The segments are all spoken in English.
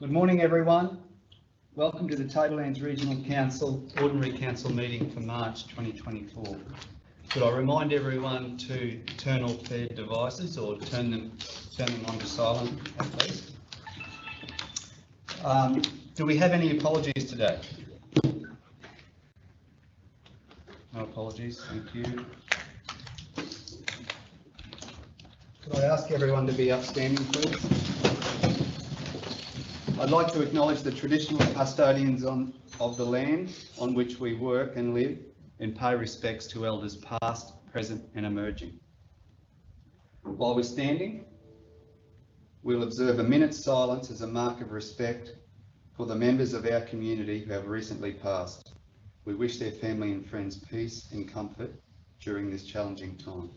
Good morning, everyone. Welcome to the Tablelands Regional Council Ordinary Council meeting for March 2024. Could I remind everyone to turn off their devices or turn them on to silent, please? Do we have any apologies today? No apologies, thank you. Could I ask everyone to be upstanding, please? I'd like to acknowledge the traditional custodians of the land on which we work and live and pay respects to elders past, present and emerging. While we're standing, we'll observe a minute's silence as a mark of respect for the members of our community who have recently passed. We wish their family and friends peace and comfort during this challenging time.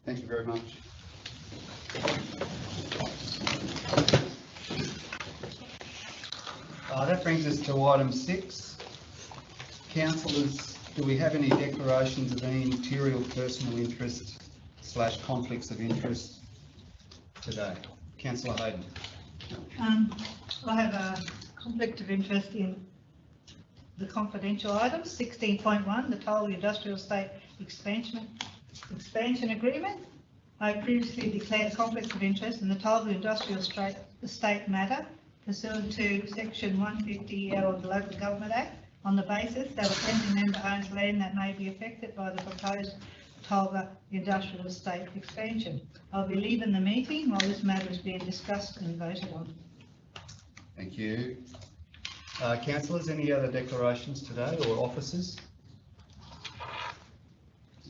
Thank you very much. That brings us to item 6. Councillors, do we have any declarations of any material personal interest / conflicts of interest today? Councillor Hayden. I have a conflict of interest in the confidential items. 16.1, the Tolga Industrial Estate Expansion Agreement. I previously declared a conflict of interest in the Tolga Industrial Estate matter pursuant to Section 150L of the Local Government Act on the basis that a family member owns land that may be affected by the proposed Tolga Industrial Estate expansion. I'll be leaving the meeting while this matter is being discussed and voted on. Thank you. Councillors, any other declarations today or officers?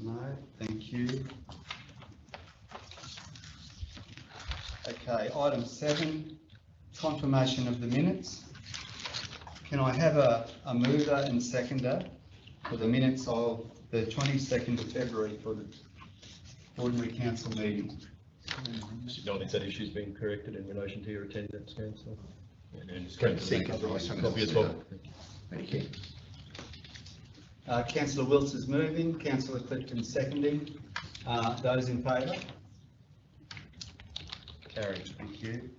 No, thank you. Okay, item 7, confirmation of the minutes. Can I have a mover and seconder for the minutes of the 22nd of February for the Ordinary Council meeting? Acknowledge that issue's been corrected in relation to your attendance, Councillor. And Copy as well. Thank you. Councillor Wilson is moving, Councillor Clifton seconding. Those in favour? Carried, thank you.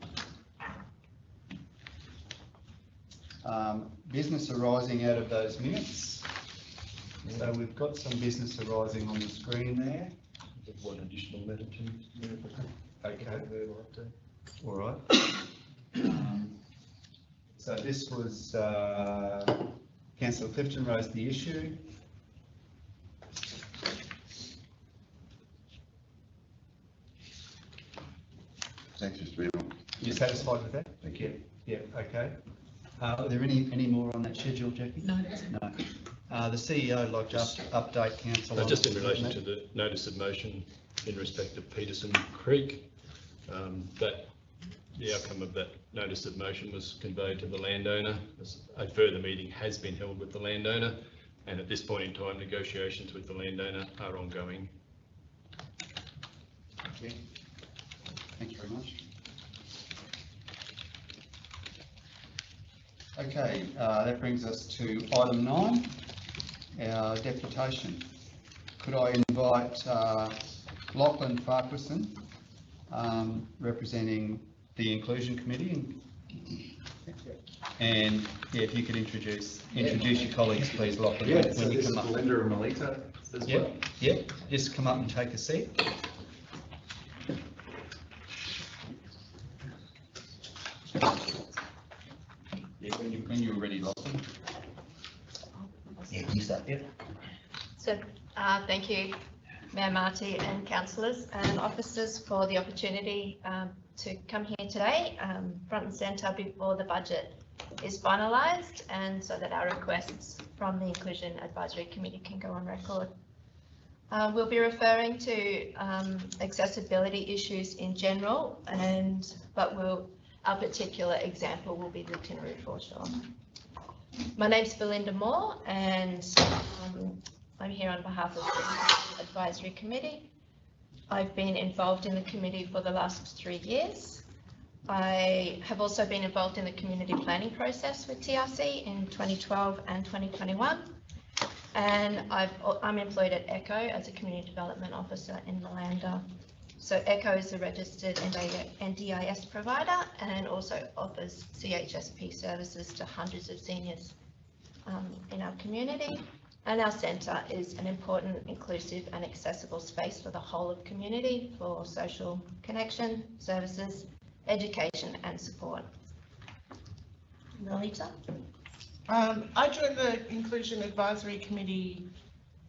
Business arising out of those minutes. So we've got some business arising on the screen there. There's one additional matter to. Okay. All right. So this was Councillor Clifton raised the issue. Thanks, Mr. Mayor. You satisfied with that? Thank you. Yeah, okay. Are there any more on that schedule, Jackie? No. No. The CEO would like to update council on just in relation to the notice of motion in respect of Peterson Creek, that the outcome of that notice of motion was conveyed to the landowner. A further meeting has been held with the landowner, and at this point in time, negotiations with the landowner are ongoing. Okay. Thank you very much. Okay, that brings us to item 9, our deputation. Could I invite Lachlan Farquharson, representing the Inclusion Committee, and yeah, if you could introduce your colleagues, please, Lachlan. Yeah, when so you this come is up. Linda and Melita as well. Yeah, just come up and take a seat. So, thank you, Mayor Marty and councillors and officers for the opportunity to come here today, front and centre before the budget is finalised, and so that our requests from the Inclusion Advisory Committee can go on record. We'll be referring to accessibility issues in general, but our particular example will be the Tinaroo foreshore. My name's Belinda Moore, and I'm here on behalf of the Advisory Committee. I've been involved in the committee for the last 3 years. I have also been involved in the community planning process with TRC in 2012 and 2021. And I'm employed at ECHO as a Community Development Officer in Malanda. So ECHO is a registered NDIS provider and also offers CHSP services to hundreds of seniors in our community. And our centre is an important, inclusive and accessible space for the whole of community for social connection, services, education and support. Melita? I joined the Inclusion Advisory Committee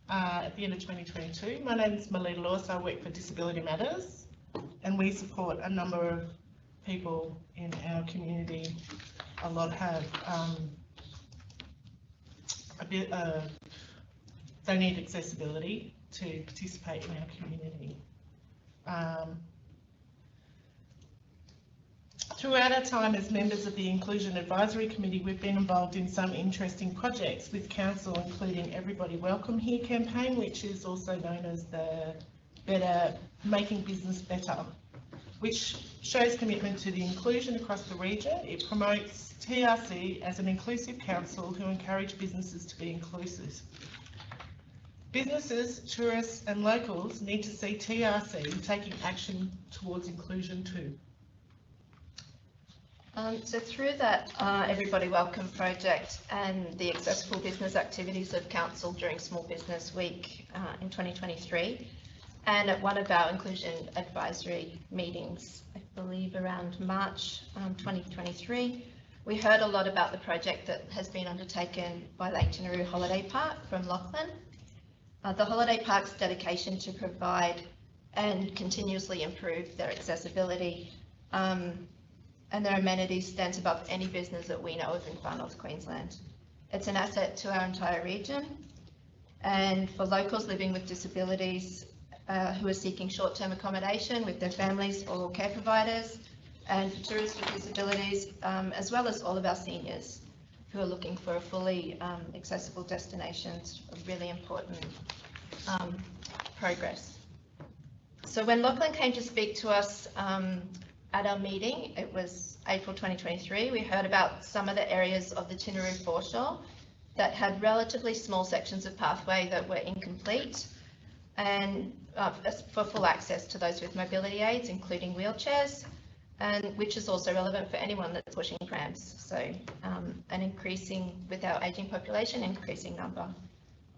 at the end of 2022. My name is Melita Lewis. I work for Disability Matters, and we support a number of people in our community. A lot have they need accessibility to participate in our community. Throughout our time as members of the Inclusion Advisory Committee, we've been involved in some interesting projects with Council, including Everybody Welcome Here campaign, which is also known as the Making Business Better, which shows commitment to the inclusion across the region. It promotes TRC as an inclusive council who encourage businesses to be inclusive. Businesses, tourists and locals need to see TRC taking action towards inclusion too. So through that Everybody Welcome project and the accessible business activities of Council during Small Business Week in 2023, and at one of our Inclusion Advisory meetings, I believe around March 2023, we heard a lot about the project that has been undertaken by Lake Tinaroo Holiday Park from Lachlan. The Holiday Park's dedication to provide and continuously improve their accessibility and their amenities stands above any business that we know of in Far North Queensland. It's an asset to our entire region, and for locals living with disabilities who are seeking short-term accommodation with their families or care providers, and for tourists with disabilities, as well as all of our seniors who are looking for a fully accessible destination. It's a really important progress. So when Lachlan came to speak to us at our meeting, it was April 2023, we heard about some of the areas of the Tinaroo foreshore that had relatively small sections of pathway that were incomplete, and for full access to those with mobility aids, including wheelchairs, and which is also relevant for anyone that's pushing prams. So an increasing, with our ageing population, increasing number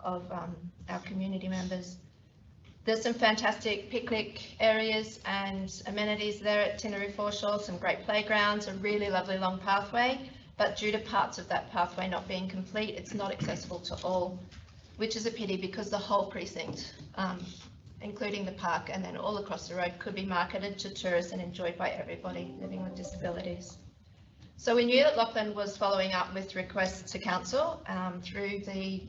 of our community members. There's some fantastic picnic areas and amenities there at Tinaroo foreshore, some great playgrounds, a really lovely long pathway, but due to parts of that pathway not being complete, it's not accessible to all, which is a pity because the whole precinct, including the park and then all across the road, could be marketed to tourists and enjoyed by everybody living with disabilities. So we knew that Lachlan was following up with requests to council through the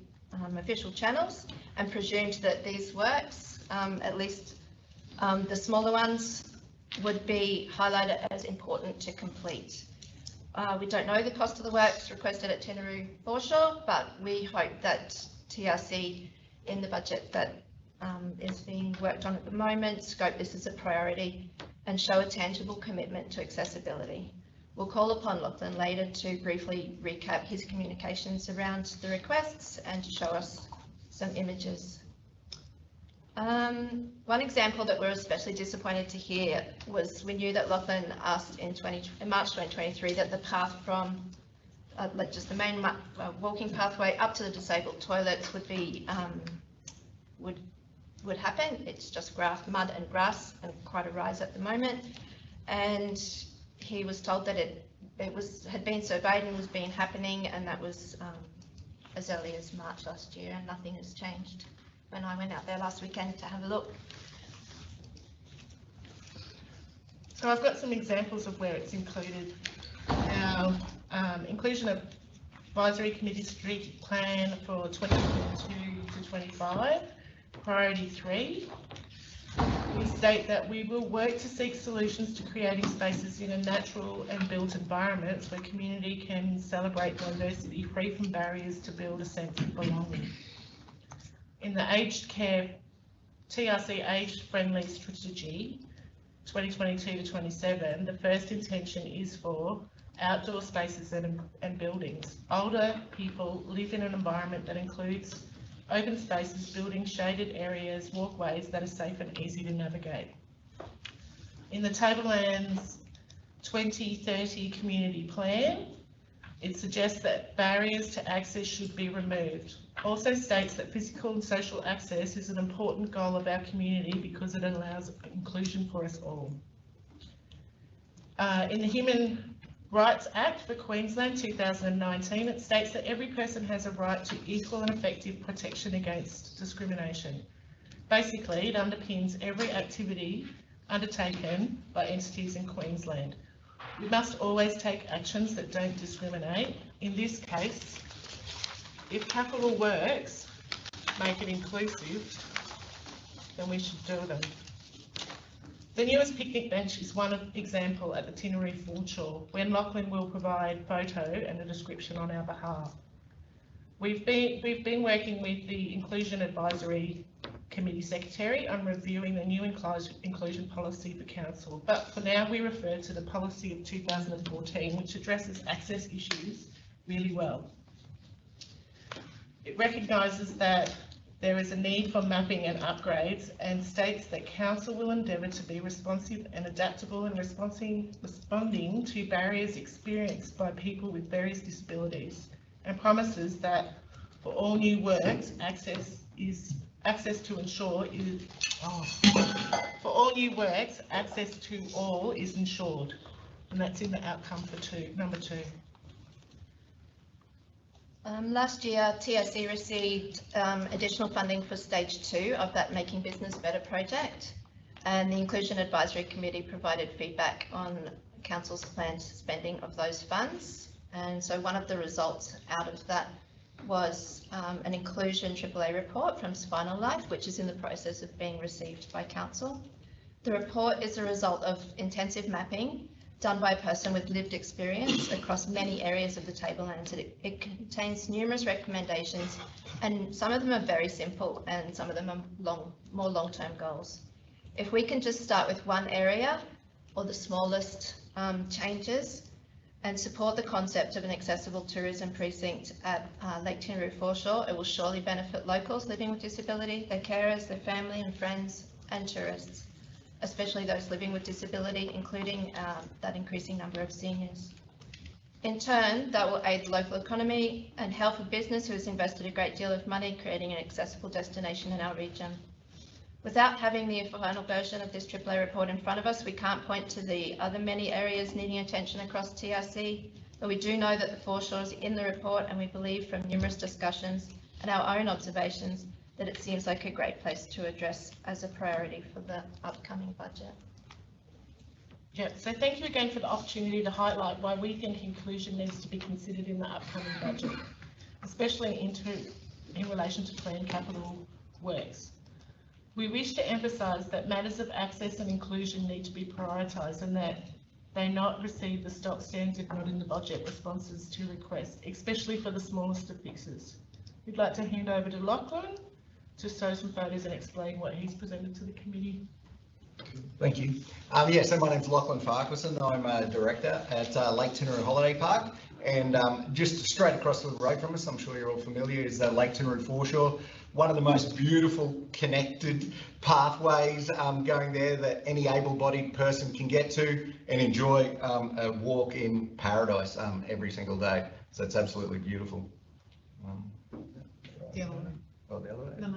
official channels, and presumed that these works, at least the smaller ones, would be highlighted as important to complete. We don't know the cost of the works requested at Tinaroo foreshore, but we hope that TRC in the budget that is being worked on at the moment scope this as a priority and show a tangible commitment to accessibility. We'll call upon Lachlan later to briefly recap his communications around the requests and to show us some images. One example that we're especially disappointed to hear was we knew that Lachlan asked in March 2023 that the path from just the main walking pathway up to the disabled toilets would be would happen. It's just mud and grass and quite a rise at the moment, and he was told that it had been surveyed and was happening, and that was as early as March last year, and nothing has changed when I went out there last weekend to have a look. So I've got some examples of where it's included. Our inclusion of advisory committee strategic plan for 2022 to 25, priority 3. We state that we will work to seek solutions to creating spaces in a natural and built environments where community can celebrate diversity free from barriers to build a sense of belonging. In the aged care TRC age friendly strategy 2022 to 27, the first intention is for outdoor spaces and buildings. Older people live in an environment that includes open spaces, buildings, shaded areas, walkways that are safe and easy to navigate. In the Tablelands 2030 community plan, it suggests that barriers to access should be removed. Also states that physical and social access is an important goal of our community because it allows inclusion for us all. In the Human Rights Act for Queensland 2019, it states that every person has a right to equal and effective protection against discrimination. Basically, it underpins every activity undertaken by entities in Queensland. We must always take actions that don't discriminate. In this case, if Capital Works make it inclusive, then we should do them. The newest picnic bench is one example at the Tinnery Foreshore, when Lachlan will provide photo and a description on our behalf. We've been working with the Inclusion Advisory Committee Secretary on reviewing the new inclusion policy for Council, but for now we refer to the policy of 2014, which addresses access issues really well. It recognises that there is a need for mapping and upgrades and states that Council will endeavour to be responsive and adaptable in responding to barriers experienced by people with various disabilities, and promises that for all new works, access to all is ensured, and that's in the outcome for number 2. Last year, TRC received additional funding for stage 2 of that Making Business Better project, and the Inclusion Advisory Committee provided feedback on Council's planned spending of those funds. And so one of the results out of that was an inclusion AAA report from Spinal Life, which is in the process of being received by Council. The report is a result of intensive mapping done by a person with lived experience across many areas of the Tablelands. It contains numerous recommendations, and some of them are very simple and some of them are more long-term goals. If we can just start with one area or the smallest changes and support the concept of an accessible tourism precinct at Lake Tinneru Foreshore, it will surely benefit locals living with disability, their carers, their family and friends, and tourists, especially those living with disability, including that increasing number of seniors. In turn, that will aid the local economy and health of business who has invested a great deal of money creating an accessible destination in our region. Without having the final version of this AAA report in front of us, we can't point to the other many areas needing attention across TRC, but we do know that the foreshore is in the report, and we believe from numerous discussions and our own observations that it seems like a great place to address as a priority for the upcoming budget. Yeah, so thank you again for the opportunity to highlight why we think inclusion needs to be considered in the upcoming budget, especially in relation to planned capital works. We wish to emphasise that matters of access and inclusion need to be prioritised, and that they not receive the stock stands if not in the budget responses to requests, especially for the smallest of fixes. We'd like to hand over to Lachlan to show some photos and explain what he's presented to the committee. Thank you. So my name's Lachlan Farquharson. I'm a director at Lake Tinneru Holiday Park, and just straight across the road from us, I'm sure you're all familiar, is Lake Tinneru Foreshore. One of the most beautiful connected pathways going there that any able-bodied person can get to and enjoy a walk in paradise every single day. So it's absolutely beautiful. The other one. Oh, the other way? No.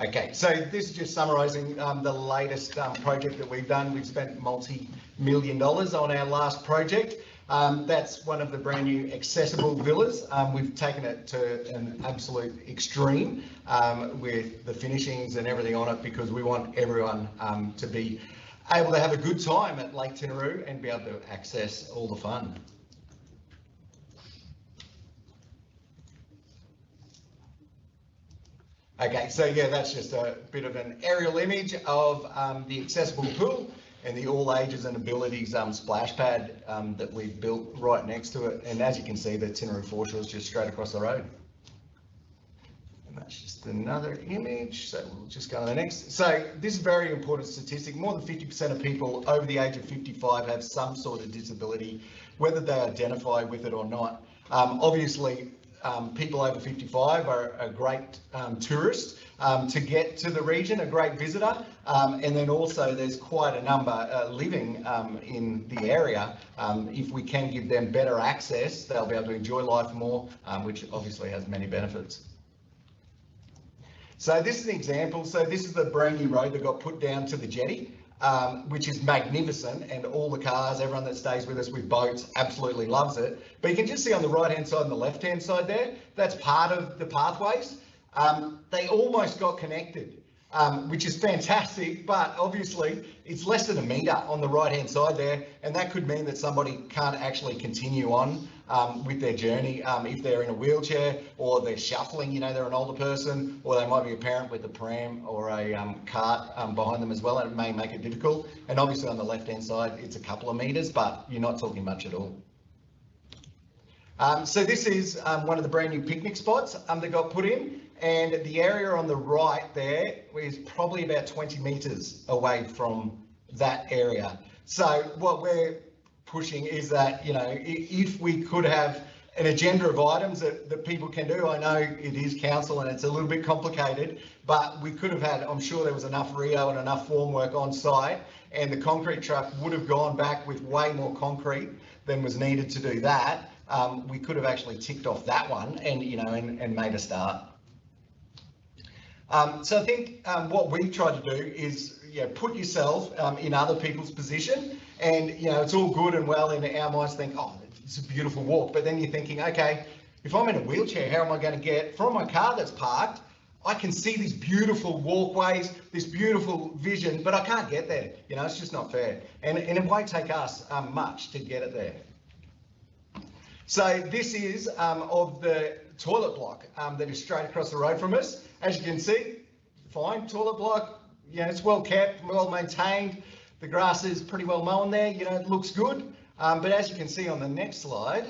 Okay, so this is just summarising the latest project that we've done. We've spent multi-million dollars on our last project. That's one of the brand new accessible villas. We've taken it to an absolute extreme with the finishings and everything on it, because we want everyone to be able to have a good time at Lake Tinaroo and be able to access all the fun. Okay, so yeah, that's just a bit of an aerial image of the accessible pool and the all ages and abilities splash pad that we've built right next to it. And as you can see, the Tinaroo Foreshore is just straight across the road. And that's just another image. So we'll just go to the next. So this is a very important statistic. More than 50% of people over the age of 55 have some sort of disability, whether they identify with it or not. Obviously, people over 55 are a great tourist to get to the region, a great visitor, and then also there's quite a number living in the area. If we can give them better access, they'll be able to enjoy life more, which obviously has many benefits. So this is an example. So this is the brand new road that got put down to the jetty, which is magnificent, and all the cars, everyone that stays with us with boats absolutely loves it. But you can just see on the right hand side and the left hand side there, that's part of the pathways. They almost got connected, which is fantastic, but obviously it's less than a metre on the right hand side there, and that could mean that somebody can't actually continue on with their journey if they're in a wheelchair, or they're shuffling, you know, they're an older person, or they might be a parent with a pram or a cart behind them as well, and it may make it difficult. And obviously on the left hand side it's a couple of metres, but you're not talking much at all. So this is one of the brand new picnic spots that got put in, and the area on the right there is probably about 20 metres away from that area. So what we're pushing is that, you know, if we could have an agenda of items that people can do, I know it is council and it's a little bit complicated, but we could have had, I'm sure there was enough Rio and enough formwork on site, and the concrete truck would have gone back with way more concrete than was needed to do that. We could have actually ticked off that one and, you know, and made a start. So I think what we try to do is, you know, put yourself in other people's position, and, you know, it's all good and well in our minds think, oh, it's a beautiful walk, but then you're thinking, okay, if I'm in a wheelchair, how am I going to get from my car that's parked? I can see these beautiful walkways, this beautiful vision, but I can't get there. You know, it's just not fair, and it won't take us much to get it there. So this is of the toilet block that is straight across the road from us. As you can see, fine toilet block, you know, it's well kept, well maintained. The grass is pretty well mown there, you know, it looks good. But as you can see on the next slide,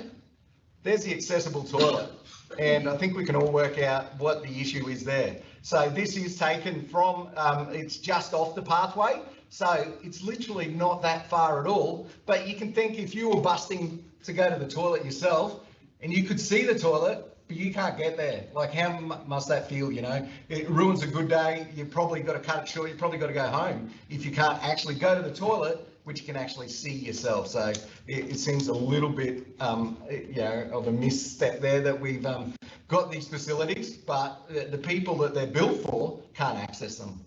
there's the accessible toilet. And I think we can all work out what the issue is there. So this is taken from, it's just off the pathway. So it's literally not that far at all. But you can think if you were busting to go to the toilet yourself and you could see the toilet, but you can't get there. Like, how must that feel, you know? It ruins a good day. You've probably got to cut it short. You've probably got to go home if you can't actually go to the toilet, which you can actually see yourself. So it seems a little bit, you know, of a misstep there that we've got these facilities, but the people that they're built for can't access them.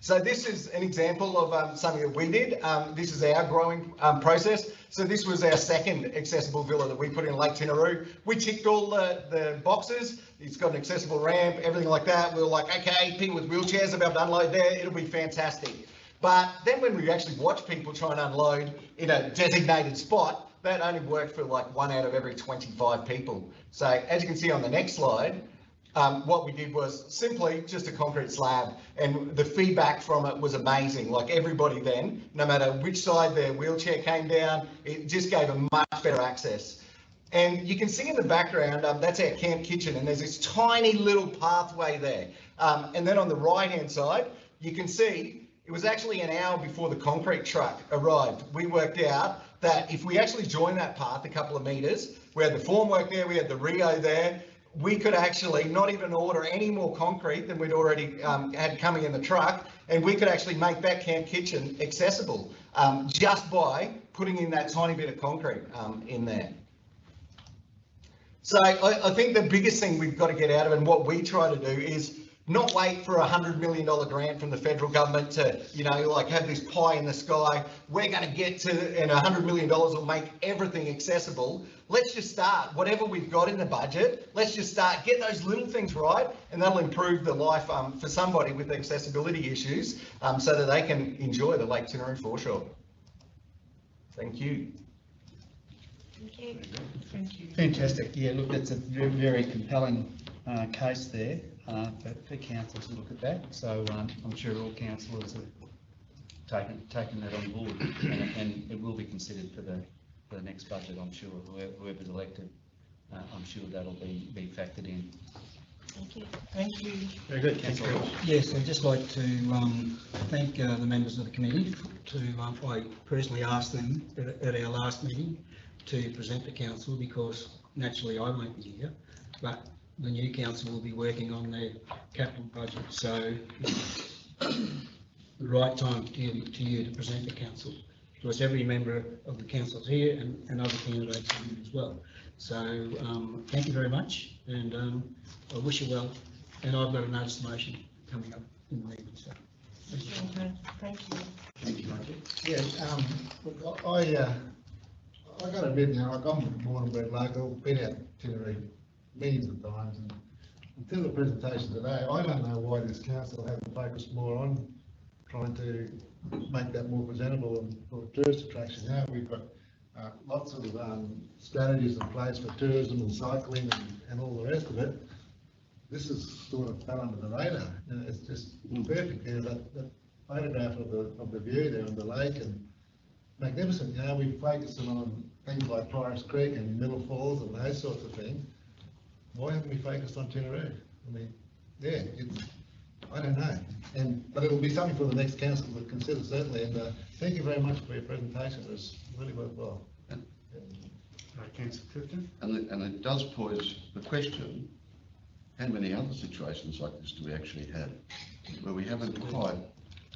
So this is an example of something that we did. This is our growing process. So this was our second accessible villa that we put in Lake Tinaroo. We ticked all the boxes. It's got an accessible ramp, everything like that. We were like, okay, people with wheelchairs will be able to unload there. It'll be fantastic. But then when we actually watch people try and unload in a designated spot, that only worked for like 1 out of every 25 people. So as you can see on the next slide, what we did was simply just a concrete slab, and the feedback from it was amazing. Like, everybody then, no matter which side their wheelchair came down, it just gave a much better access. And you can see in the background, that's our camp kitchen, and there's this tiny little pathway there. And then on the right hand side, you can see it was actually an hour before the concrete truck arrived. We worked out that if we actually joined that path a couple of metres, we had the formwork there, we had the Rio there, we could actually not even order any more concrete than we'd already had coming in the truck, and we could actually make that camp kitchen accessible just by putting in that tiny bit of concrete in there. So I think the biggest thing we've got to get out of it, and what we try to do, is not wait for $100 million grant from the federal government to, you know, like have this pie in the sky. We're going to get to, and $100 million will make everything accessible. Let's just start whatever we've got in the budget. Let's just start, get those little things right, and that'll improve the life for somebody with accessibility issues, so that they can enjoy the Lake Tinaroo foreshore. Thank you. Thank you. Thank you. Fantastic. Yeah, look, that's a very, very compelling case there for council to look at that. So I'm sure all councillors have taken that on board, and it will be considered for the next budget. I'm sure whoever's elected, I'm sure that'll be factored in. Thank you. Thank you. Very good, Councillor. Yes, I'd just like to thank the members of the committee. I personally asked them at our last meeting to present to council, because naturally I won't be here, but the new council will be working on their capital budget. So the right time to you to present to council, because every member of the council is here, and other candidates are here as well. So thank you very much, and I wish you well. And I've got a notice of motion coming up in the meeting. So thank you. Okay, thank you. Thank you, Michael. Yeah, look, I got to admit now, like I'm born and bred local, been out Tinaroo millions of times, and until the presentation today, I don't know why this council hasn't focused more on trying to make that more presentable and for tourist attraction. Now we've got lots of strategies in place for tourism and cycling and all the rest of it. This is sort of fell under the radar. You know, it's just perfect there. That photograph of the view there on the lake, and magnificent. You know, we're focusing on things like Priors Creek and Middle Falls and those sorts of things. Why haven't we focused on Tinaroo? I mean, yeah, I don't know. But it'll be something for the next council to consider, certainly. And thank you very much for your presentation. It was really worthwhile. Councillor Clifton. And it does pose the question, how many other situations like this do we actually have, where we haven't quite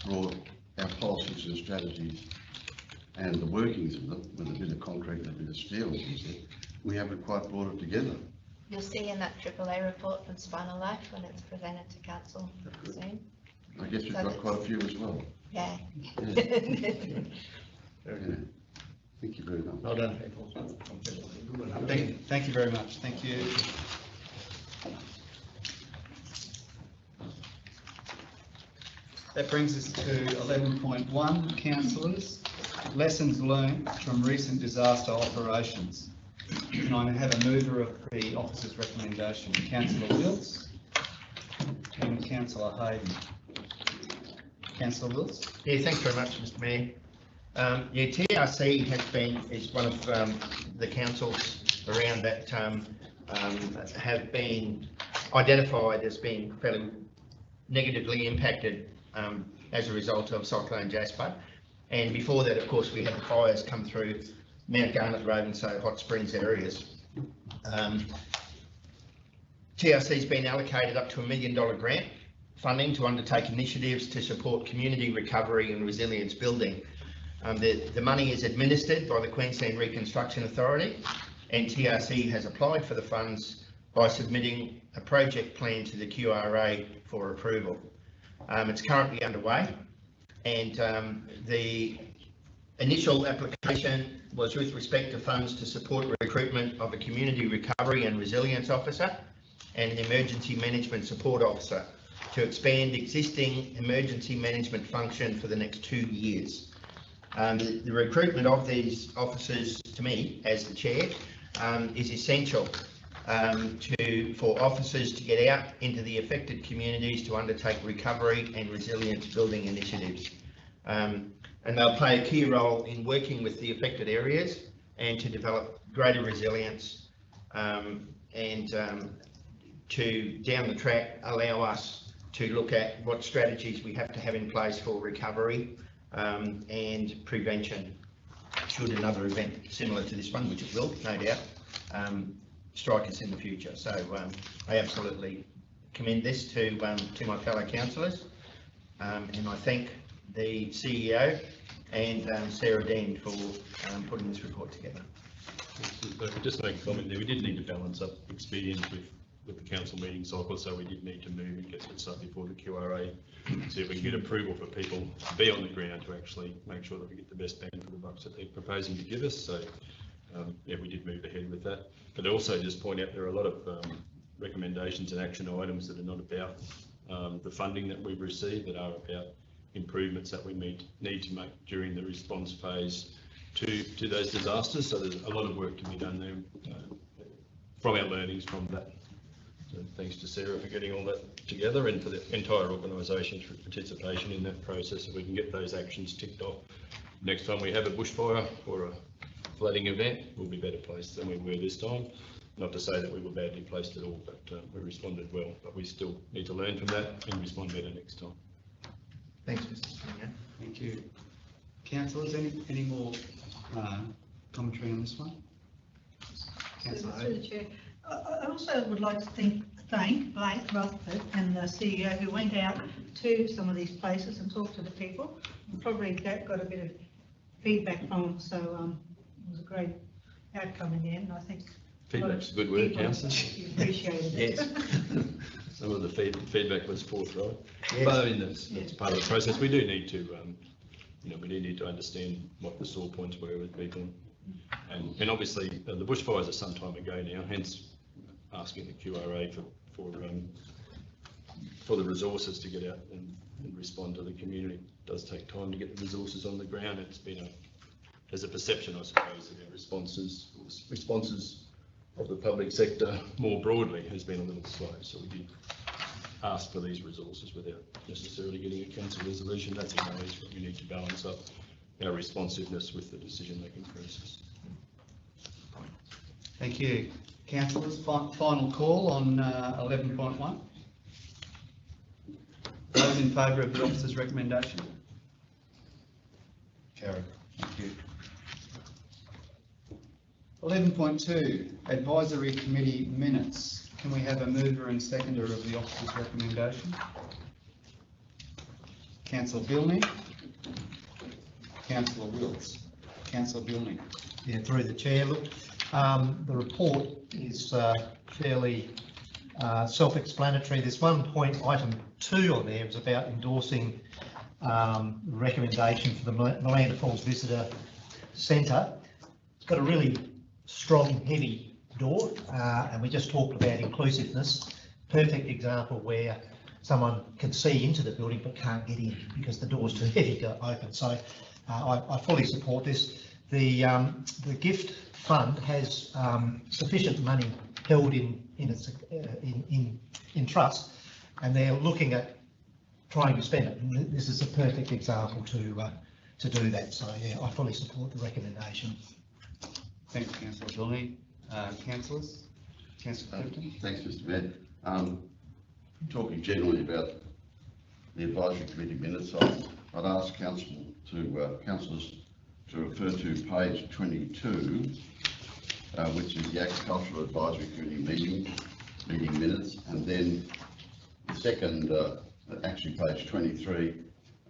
brought our policies and strategies and the workings of them, with a bit of concrete and a bit of steel, as you said, we haven't quite brought it together. You'll see in that AAA report from Spinal Life when it's presented to council soon. I guess we've got quite a few as well. Yeah. Yeah. Thank you very much. Well done. Thank you very much. Thank you. That brings us to 11.1, councillors. Lessons learned from recent disaster operations. Can I have a mover of the officer's recommendation? Councillor Wills and Councillor Hayden. Councillor Wills. Yeah, thanks very much, Mr. Mayor. Yeah, TRC is one of the councils around that have been identified as being fairly negatively impacted as a result of Cyclone Jasper. And before that, of course, we had the fires come through Mount Garnet Road and so Hot Springs areas. TRC's been allocated up to $1 million grant funding to undertake initiatives to support community recovery and resilience building. The money is administered by the Queensland Reconstruction Authority, and TRC has applied for the funds by submitting a project plan to the QRA for approval. It's currently underway, and the initial application was with respect to funds to support recruitment of a community recovery and resilience officer and an emergency management support officer to expand existing emergency management function for the next 2 years. The recruitment of these officers, to me, as the chair, is essential for officers to get out into the affected communities to undertake recovery and resilience building initiatives. And they'll play a key role in working with the affected areas and to develop greater resilience and to, down the track, allow us to look at what strategies we have to have in place for recovery and prevention should another event similar to this one, which it will, no doubt, strike us in the future. So I absolutely commend this to my fellow councillors, and I thank the CEO and Sarah Dean for putting this report together. Just make a comment there. We did need to balance up experience with with the council meeting cycle, so we did need to move and get this up before the QRA, see if we can get approval for people to be on the ground to actually make sure that we get the best bang for the bucks that they're proposing to give us. So yeah, we did move ahead with that. But also just point out there are a lot of recommendations and action items that are not about the funding that we've received, that are about improvements that we need to make during the response phase to those disasters. So there's a lot of work to be done there from our learnings from that. So thanks to Sarah for getting all that together, and for the entire organisation for participation in that process, so we can get those actions ticked off. Next time we have a bushfire or a flooding event, we'll be better placed than we were this time. Not to say that we were badly placed at all, but we responded well, but we still need to learn from that and respond better next time. Thanks, Mr. Senior. Thank you. Councillors, any more commentary on this one? Councillor Through the chair. I also would like to thank Blake Rutherford and the CEO who went out to some of these places and talked to the people, and probably got a bit of feedback from them, so it was a great outcome in the end. I think Feedback's a good word, councillor. Appreciated it. Yes. Some of the feedback was forthright. Yes. But I mean, that's part of the process. We do need to, you know, we do need to understand what the sore points were with people. And obviously the bushfires are some time ago now, hence asking the QRA for the resources to get out and respond to the community. It does take time to get the resources on the ground. It's been there's a perception, I suppose, that our responses of the public sector more broadly has been a little slow. So we did ask for these resources without necessarily getting a council resolution. That's acknowledged, but we need to balance up our responsiveness with the decision-making process. Thank you. Councillors, final call on 11.1. Those in favour of the officer's recommendation? Carried. Thank you. 11.2, advisory committee minutes. Can we have a mover and seconder of the officer's recommendation? Councillor Bilney. Councillor Wills. Councillor Bilney. Yeah, through the chair. Look, the report is fairly self-explanatory. There's one point, item 2 on there, is about endorsing the recommendation for the Malanda Falls Visitor Centre. It's got a really strong, heavy door, and we just talked about inclusiveness. Perfect example where someone can see into the building but can't get in because the door's too heavy to open. So I fully support this. The gift fund has sufficient money held in trust, and they're looking at trying to spend it. And this is a perfect example to do that. So yeah, I fully support the recommendation. Thanks, Councillor Bilney. Councillors? Councillor Clifton? Thanks, Mr. Mayor. Talking generally about the advisory committee minutes, I'd ask councillors to refer to page 22, which is the Agricultural Advisory Committee meeting minutes, and then the second, actually page 23.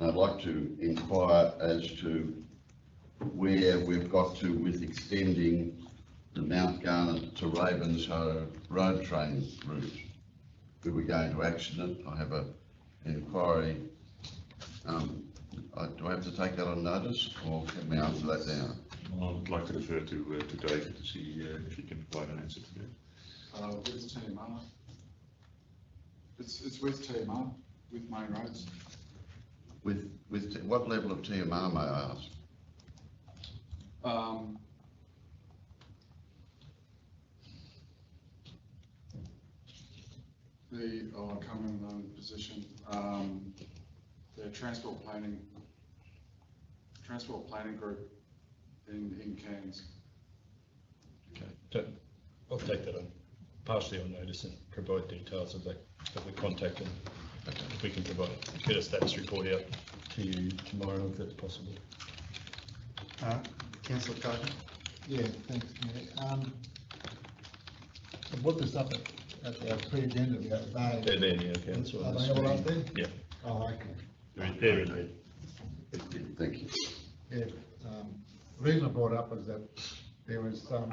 I'd like to inquire as to where we've got to with extending the Mount Garnet to Ravenshoe road train route. We were going to action it. I have an inquiry. Do I have to take that on notice, or can we answer that now? I'd like to refer to David to see if he can provide an answer to that. With TMR. It's with TMR, with Main Roads. With what level of TMR, may I ask? I can't remember the position. The transport planning group in Cairns. Okay, so I'll take that on partially on notice and provide details of the contact, and if we can get a status report out to you tomorrow if that's possible. Councillor Cogan? Yeah, thanks, Mayor. I put this up at our pre-agenda the other day. They're there now, Councillor. Are they all up there? Yeah. Oh, okay. They're in there. Thank you. Yeah, the reason I brought it up is that there was some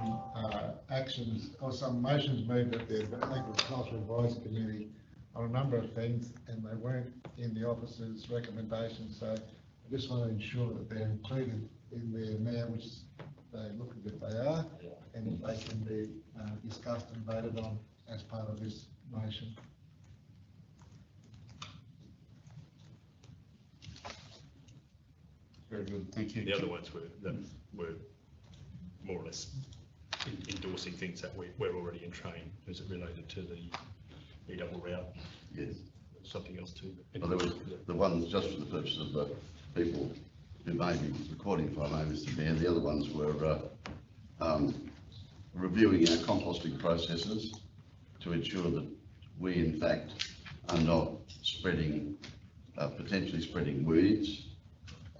actions or some motions moved at the Agricultural Advisory Committee on a number of things, and they weren't in the officer's recommendations. So I just want to ensure that they're included in there now, which they look as if they are, and that they can be discussed and voted on as part of this motion. Very good, thank you. The other ones were more or less endorsing things that we're already in train as it related to the double route. Yes. Something else too. Well, there was the ones just for the purpose of the people who may be recording, if I may, Mr. Mayor. The other ones were reviewing our composting processes to ensure that we, in fact, are not spreading, potentially spreading weeds.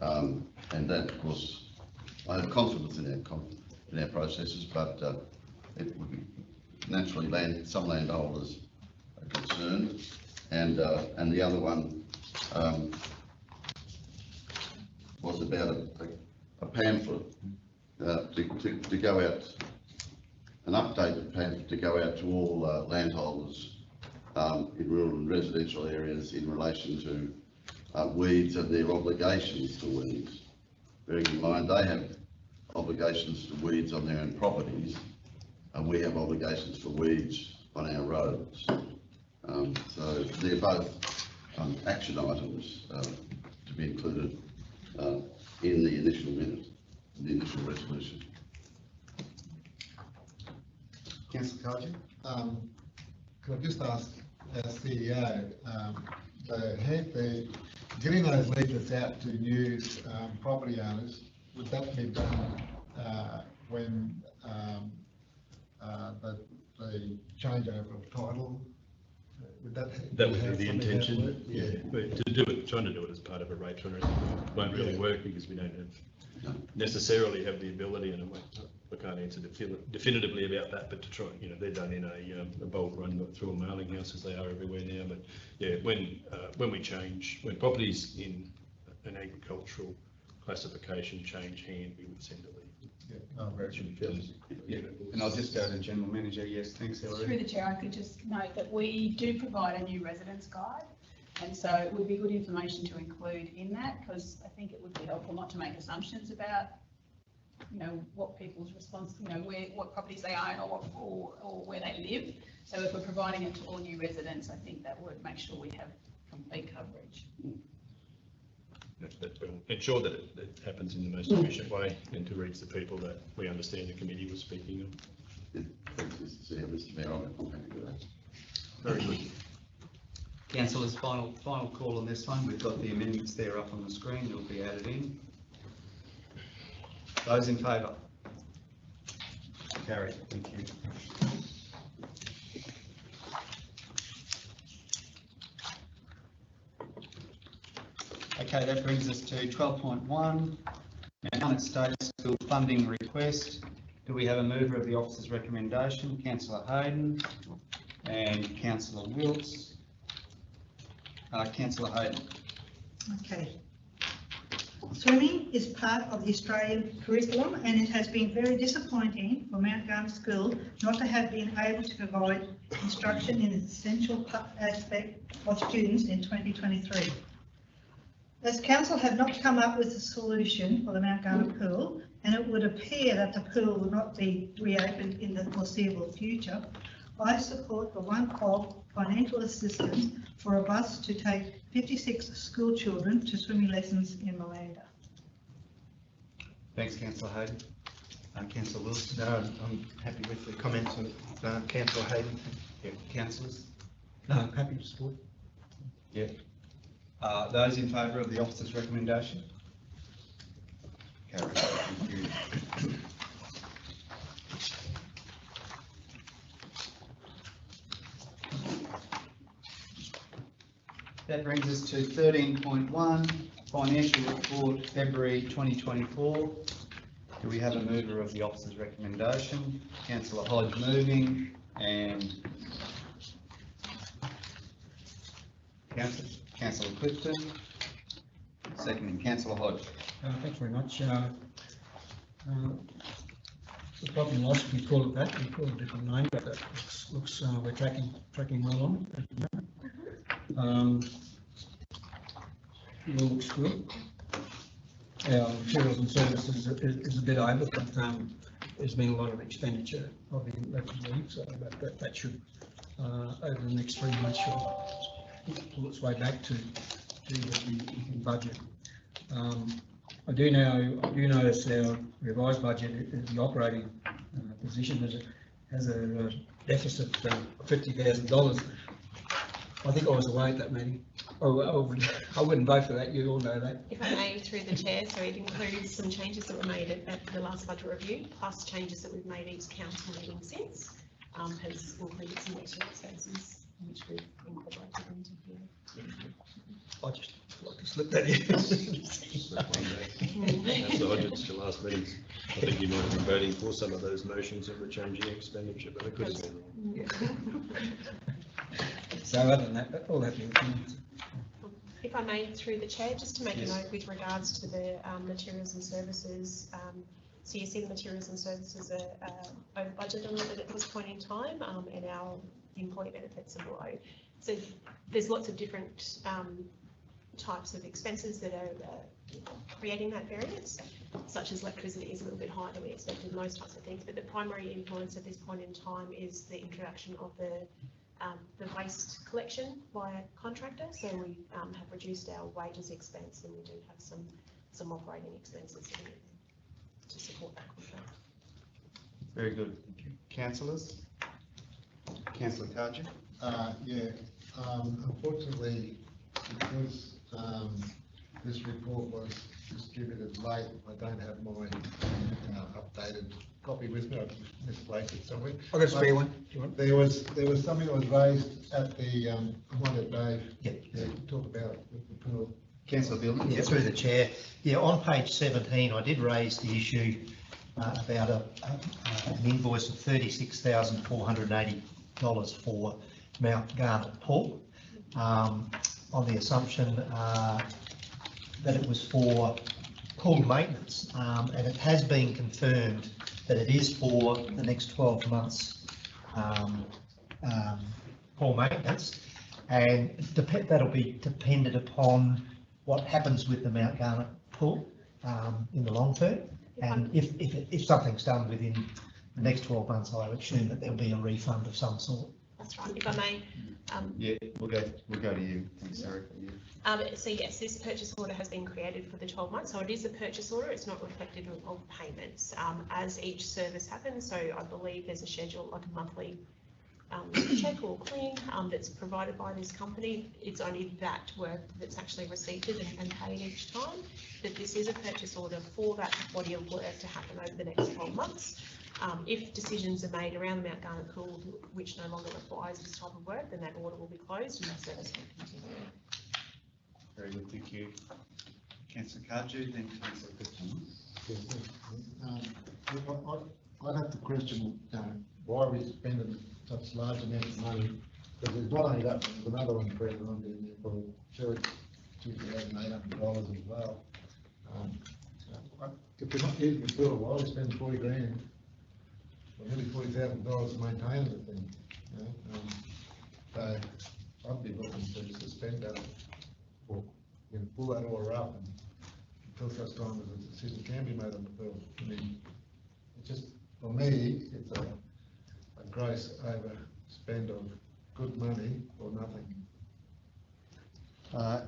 And that, of course, I have confidence in our processes, but it would naturally some landoholders are concerned. And the other one was about a pamphlet to go out, an updated pamphlet to go out to all landholders in rural and residential areas in relation to weeds and their obligations to weeds. Bearing in mind they have obligations to weeds on their own properties, and we have obligations for weeds on our roads. So they're both action items to be included in the initial minute, the initial resolution. Councillor Cardew? Could I just ask our CEO, getting those leaflets out to new property owners, would that be done when the changeover of title? That would be the intention, yeah. But trying to do it as part of a rate transfer won't really work because we don't necessarily have the ability, and I can't answer definitively about that, but to try, they're done in a bulk run, not through a mailing house as they are everywhere now. But yeah, when properties in an agricultural classification change hand, we would send a leaf. And I'll just go to General Manager. Yes, thanks, Hilary. Through the Chair, I could just note that we do provide a new residence guide, and so it would be good information to include in that, because I think it would be helpful not to make assumptions about, what people's response, what properties they own or where they live. So if we're providing it to all new residents, I think that would make sure we have complete coverage. But we'll ensure that it happens in the most efficient way and to reach the people that we understand the committee was speaking of. Thanks, Mr. Mayor. I'm happy with that. Very good. Councillors, final call on this one. We've got the amendments there up on the screen. They'll be added in. Those in favour? Carried. Thank you. Okay, that brings us to 12.1, Mount State School funding request. Do we have a mover of the officer's recommendation? Councillor Hayden and Councillor Wilkes. Councillor Hayden. Okay. Swimming is part of the Australian curriculum, and it has been very disappointing for Mount Garner School not to have been able to provide instruction in this essential aspect of students in 2023. As Council have not come up with a solution for the Mount Garner pool, and it would appear that the pool will not be reopened in the foreseeable future, I support the one-off financial assistance for a bus to take 56 school children to swimming lessons in Malanda. Thanks, Councillor Hayden. Councillor Wilson. No, I'm happy with the comments of Councillor Hayden. Yeah, councillors. No, I'm happy to support. Yeah. Those in favour of the officer's recommendation? Carried. Thank you. That brings us to 13.1, Financial Report, February 2024. Do we have a mover of the officer's recommendation? Councillor Hodge moving, and Councillor Clifton, seconding. Councillor Hodge. Thanks very much. the profit and loss, we call it that, we call it a different name, but that looks, we're tracking well on it. It all looks good. Our materials and services is a bit over, but there's been a lot of expenditure of the leave, so that should, over the next 3 months, should pull its way back to the budget. I do notice our revised budget, the operating position has a deficit of $50,000. I think I was away at that meeting. Oh, I wouldn't vote for that, you all know that. If I may, through the chair, so it includes some changes that were made at the last budget review, plus changes that we've made each council meeting since, has included some extra expenses, which we've incorporated into here. I just like to slip that in. That's the budgets to last meetings. I think you might have been voting for some of those motions that were changing expenditure, but it could have been. So other than that, all that things. If I may, through the chair, just to make a note with regards to the materials and services. So you see the materials and services are over budget a little bit at this point in time, and our employee benefits are below. So there's lots of different types of expenses that are creating that variance, such as electricity is a little bit higher than we expected, those types of things. But the primary influence at this point in time is the introduction of the waste collection by a contractor. So we have reduced our wages expense, and we do have some operating expenses to support that contract. Very good. Thank you. Councillors? Councillor Cardew? Unfortunately, because this report was distributed late, I don't have my updated copy with me. I've misplaced it somewhere. I've got a spare one. There was something that was raised at the, I wanted Dave to talk about it with the pool. Councillor Billman? Yeah, through the chair. Yeah, on page 17, I did raise the issue about an invoice of $36,480 for Mount Garnet Pool, on the assumption that it was for pool maintenance, and it has been confirmed that it is for the next 12 months pool maintenance, and that'll be dependent upon what happens with the Mount Garnet Pool in the long term, and if something's done within the next 12 months, I would assume that there'll be a refund of some sort. That's right. If I may. Yeah, we'll go to you. Thanks, Sarah. So yes, this purchase order has been created for the 12 months. So it is a purchase order. It's not reflective of payments as each service happens. So I believe there's a schedule, like a monthly check or clean that's provided by this company. It's only that work that's actually received and paid each time. But this is a purchase order for that body of work to happen over the next 12 months. If decisions are made around the Mount Garnet Pool which no longer requires this type of work, then that order will be closed and the service will continue. Very good, thank you. Councillor Cardew, then Councillor Christian. I'd have to question why we spending such large amounts of money, because there's not only that, there's another one present on there for $2,800 as well. If we're not using the pool, why are we spending 40 grand? Nearly $40,000 to maintain the thing. You know? So I'd be looking to suspend that, or pull that order up until such time as a decision can be made on the bill. I mean, it's just, for me, it's a gross overspend of good money or nothing.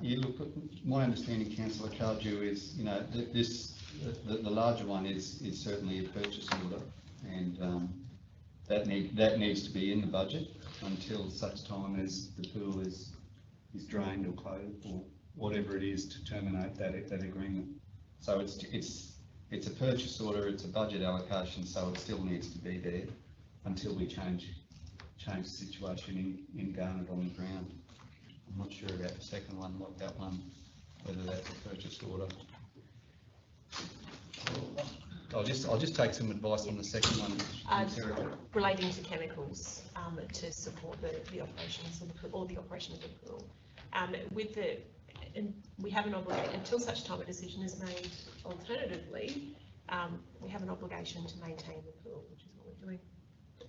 Yeah, look, my understanding, Councillor Cardew, is the larger one is certainly a purchase order, and that needs to be in the budget until such time as the pool is drained or closed or whatever it is to terminate that agreement. So it's a purchase order, it's a budget allocation, so it still needs to be there until we change the situation in Garnet on the ground. I'm not sure about the second one, like that one, whether that's a purchase order. I'll just take some advice on the second one. Relating to chemicals to support the operations of the pool, or the operation of the pool. We have an obligation until such time a decision is made. Alternatively, we have an obligation to maintain the pool, which is what we're doing.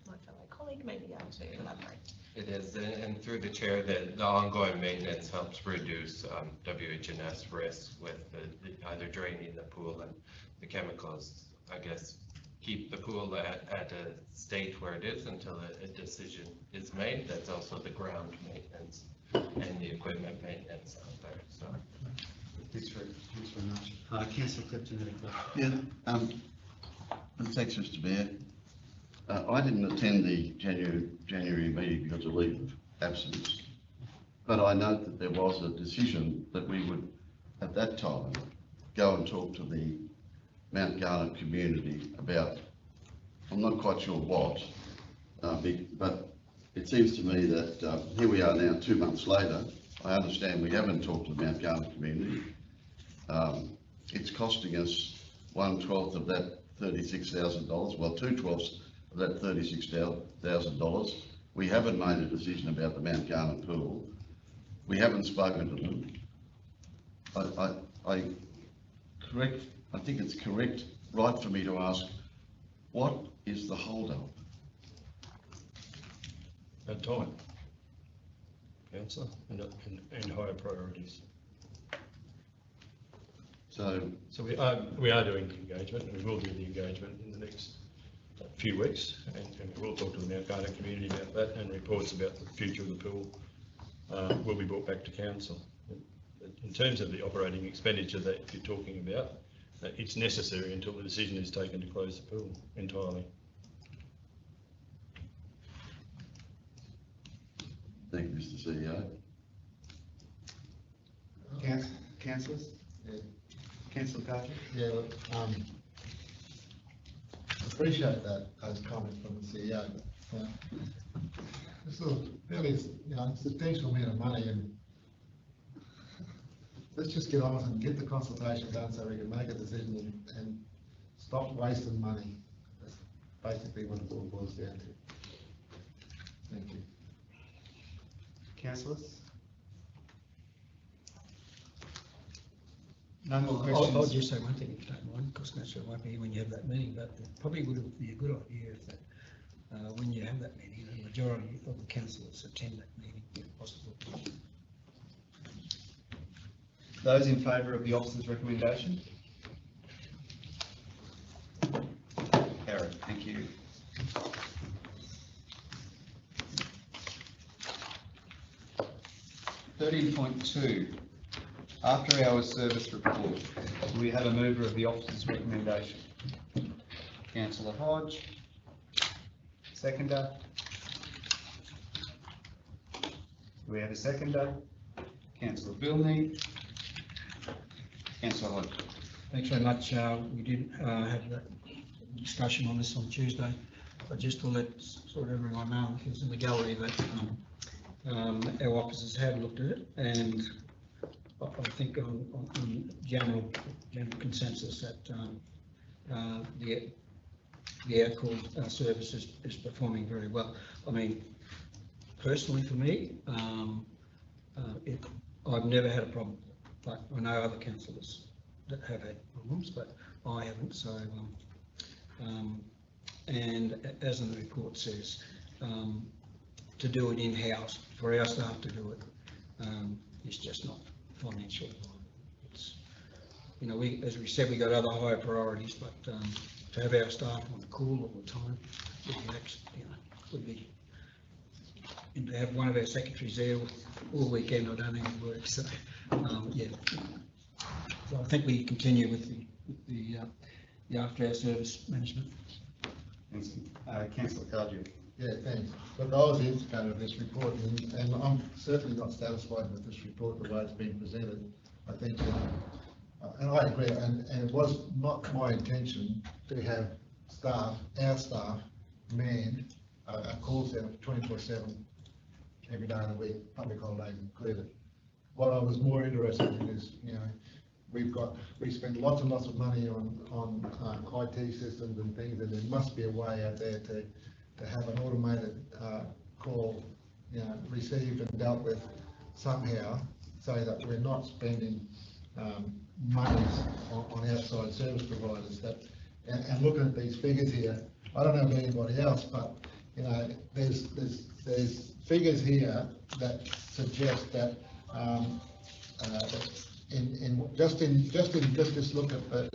My fellow colleague may be able to elaborate. It is, and through the chair, the ongoing maintenance helps reduce WHS risk with either draining the pool and the chemicals, I guess, keep the pool at a state where it is until a decision is made. That's also the ground maintenance and the equipment maintenance out there, so. Thanks very much. Councillor Clifton had a question. Yeah, thanks, Mr. Mayor. I didn't attend the January meeting because of leave of absence, but I note that there was a decision that we would, at that time, go and talk to the Mount Garnet community about, I'm not quite sure what, but it seems to me that here we are now 2 months later. I understand we haven't talked to the Mount Garnet community. It's costing us 1/12 of that $36,000, well, 2/12 of that $36,000. We haven't made a decision about the Mount Garnet pool. We haven't spoken to them. I think it's correct, right for me to ask, what is the hold-up? At time, Councillor, and higher priorities. So we are doing the engagement, and we will do the engagement in the next few weeks, and we will talk to the Mount Garnet community about that, and reports about the future of the pool will be brought back to council. In terms of the operating expenditure that you're talking about, it's necessary until the decision is taken to close the pool entirely. Thank you, Mr. CEO. Councillors? Councillor Carter? Yeah, look, appreciate those comments from the CEO. This is a fairly, substantial amount of money, and let's just get on with it and get the consultation done so we can make a decision and stop wasting money. That's basically what it all boils down to. Thank you. Councillors? No more questions? I'll just say one thing, if you don't mind, because naturally it won't be here when you have that meeting, but it probably would be a good idea if that, when you have that meeting, the majority of the councillors attend that meeting, if possible. Those in favour of the officer's recommendation? Carried, thank you. (13.2) After hours service report. Do we have a mover of the officer's recommendation? Councillor Hodge. Seconder. Do we have a seconder? Councillor Bilney. Councillor Hodge. Thanks very much. We did have that discussion on this on Tuesday, but just to let sort of everyone know, because in the gallery that our officers have looked at it, and I think on general consensus that the air-call service is performing very well. I mean, personally for me, I've never had a problem, but I know other councillors that have had problems, but I haven't. So, and as the report says, to do it in-house, for our staff to do it, is just not financially viable. It's, as we said, we got other higher priorities, but to have our staff on the call all the time would be, and to have one of our secretaries there all weekend, I don't think it would work. So, yeah. So I think we continue with the after-hour service management. Thanks. Councillor Cardew. Yeah, thanks. Look, I was the instigator of this report, and I'm certainly not satisfied with this report, the way it's been presented. I think, and I agree, and it was not my intention to have staff, our staff, manned a call centre 24/7 every day of the week, public holidays included. What I was more interested in is, we spend lots and lots of money on IT systems and things, and there must be a way out there to have an automated call, received and dealt with somehow, so that we're not spending monies on outside service providers. That and looking at these figures here, I don't know about anybody else, but, you know, there's figures here that suggest that,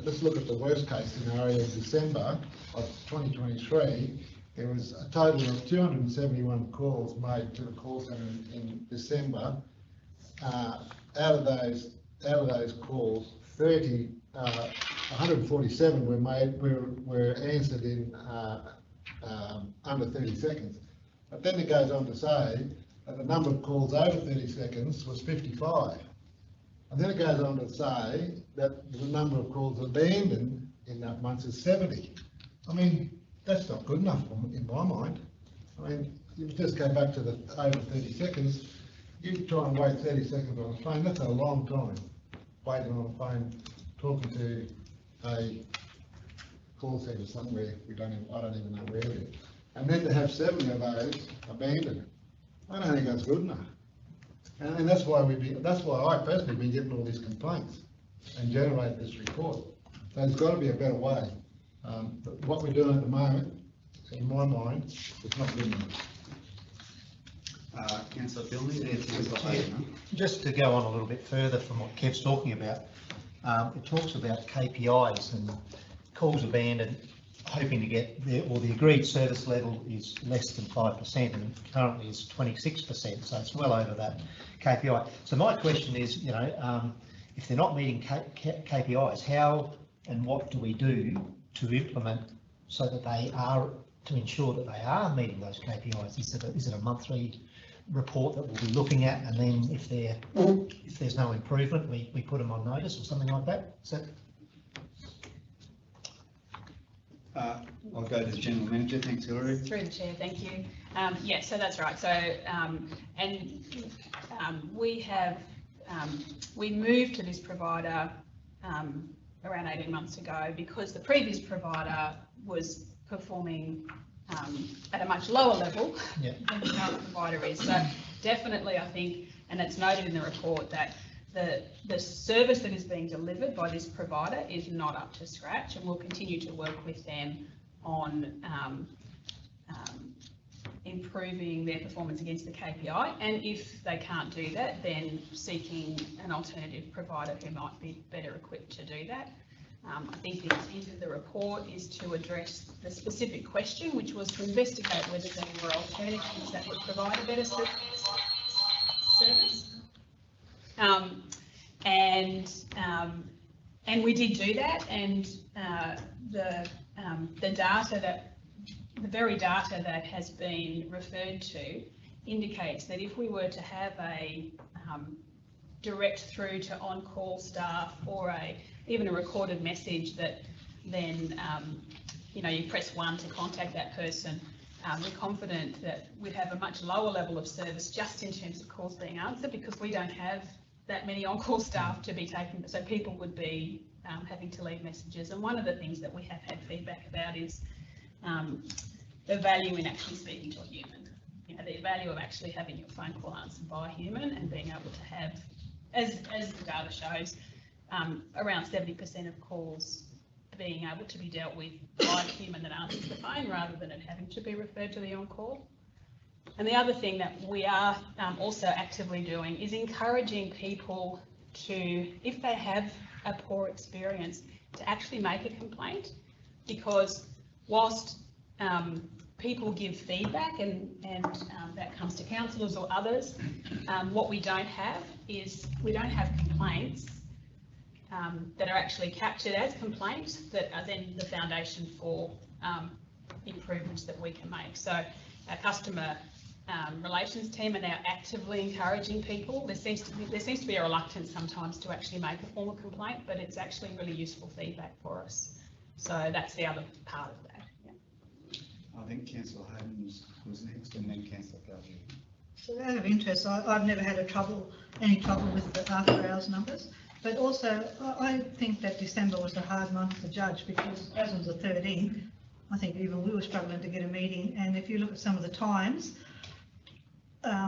let's look at the worst case scenario in December of 2023, there was a total of 271 calls made to the call centre in December. Out of those calls, 147 were answered in under 30 seconds. But then it goes on to say that the number of calls over 30 seconds was 55. And then it goes on to say that the number of calls abandoned in that month is 70. I mean, that's not good enough in my mind. I mean, you just go back to the over 30 seconds, you try and wait 30 seconds on the phone, that's a long time. Waiting on the phone, talking to a call centre somewhere, I don't even know where it is. And then to have 70 of those abandoned, I don't think that's good enough. And that's why I personally been getting all these complaints and generate this report. So there's got to be a better way. But what we're doing at the moment, in my mind, is not good enough. Councillor Billney, then Councillor Hayden. Just to go on a little bit further from what Kev's talking about, it talks about KPIs and calls abandoned, hoping to get the agreed service level is less than 5% and currently is 26%, so it's well over that KPI. So my question is, you know, if they're not meeting KPIs, how and what do we do to implement so that they are, to ensure that they are meeting those KPIs? Is it a monthly report that we'll be looking at, and then if there's no improvement, we put them on notice or something like that? Is that... I'll go to the General Manager. Thanks, Hilary. Through the Chair, thank you. Yeah, so that's right. So, we moved to this provider around 18 months ago because the previous provider was performing at a much lower level than the current provider is. So definitely, I think, and it's noted in the report, that the service that is being delivered by this provider is not up to scratch, and we'll continue to work with them on improving their performance against the KPI, and if they can't do that, then seeking an alternative provider who might be better equipped to do that. I think the intent of the report is to address the specific question, which was to investigate whether there were alternatives that would provide a better service. And we did do that, and the very data that has been referred to indicates that if we were to have a direct through to on-call staff or even a recorded message that then you press 1 to contact that person, we're confident that we'd have a much lower level of service just in terms of calls being answered, because we don't have that many on-call staff to be taken, so people would be having to leave messages. And one of the things that we have had feedback about is the value in actually speaking to a human. The value of actually having your phone call answered by a human and being able to have, as the data shows, around 70% of calls being able to be dealt with by a human that answers the phone rather than it having to be referred to the on-call. And the other thing that we are also actively doing is encouraging people to, if they have a poor experience, to actually make a complaint, because whilst people give feedback and that comes to councillors or others, what we don't have is we don't have complaints that are actually captured as complaints that are then the foundation for improvements that we can make. So our customer relations team are now actively encouraging people. There seems to be a reluctance sometimes to actually make a formal complaint, but it's actually really useful feedback for us. So that's the other part of that. I think Councillor Hayden was next, and then Councillor Gallagher. So out of interest, I've never had any trouble with the after hours numbers, but also I think that December was a hard month to judge, because as of the 13th, I think even we were struggling to get a meeting, and if you look at some of the times,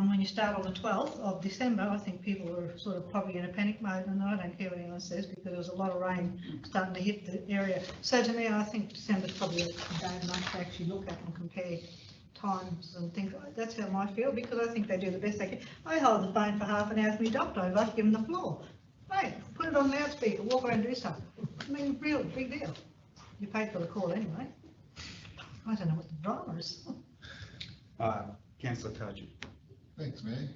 when you start on the 12th of December, I think people were sort of probably in a panic mode, and I don't care what anyone says because there was a lot of rain starting to hit the area. So to me, I think December's probably a bad month to actually look at and compare times and things like that. That's how I feel, because I think they do the best they can. I hold the phone for half an hour for my doctor, I've given the floor. Hey, put it on loudspeaker, walk around and do something. I mean, real big deal. You paid for the call anyway. I don't know what the drama is. Councillor Cudgett. Thanks, Mayor.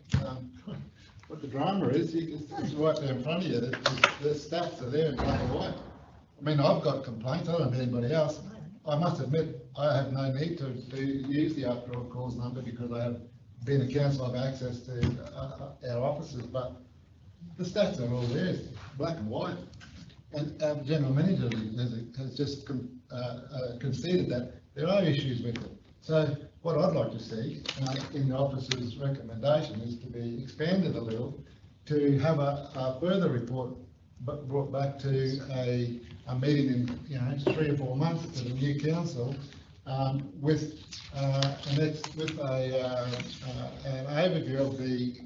What the drama is, it's right there in front of you, the stats are there in black and white. I mean, I've got complaints, I don't know anybody else. I must admit, I have no need to use the after all calls number because I have been a councillor, I have access to our offices, but the stats are all there, it's black and white. And our general manager has just conceded that there are issues with it. So what I'd like to see in the officer's recommendation is to be expanded a little, to have a further report brought back to a meeting in 3 or 4 months to the new council with an overview of the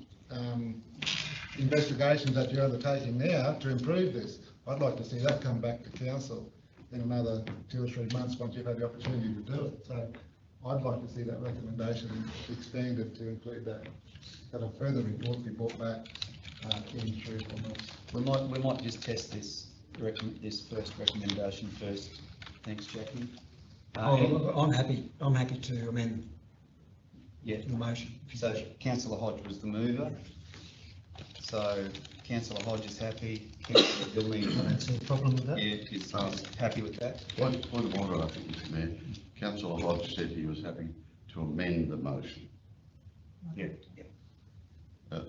investigations that you're undertaking now to improve this. I'd like to see that come back to council in another 2 or 3 months once you've had the opportunity to do it. So I'd like to see that recommendation expanded to include that a further report be brought back in 3 or 4 months. We might just test this first recommendation first. Thanks, Jackie. I'm happy to amend the motion. So Councillor Hodge was the mover. So Councillor Hodge is happy. Councillor Billy, I don't see a problem with that. Yeah, is happy with that. Point of order, I think, Mr. Mayor. Councillor Hodge said he was happy to amend the motion. Yeah.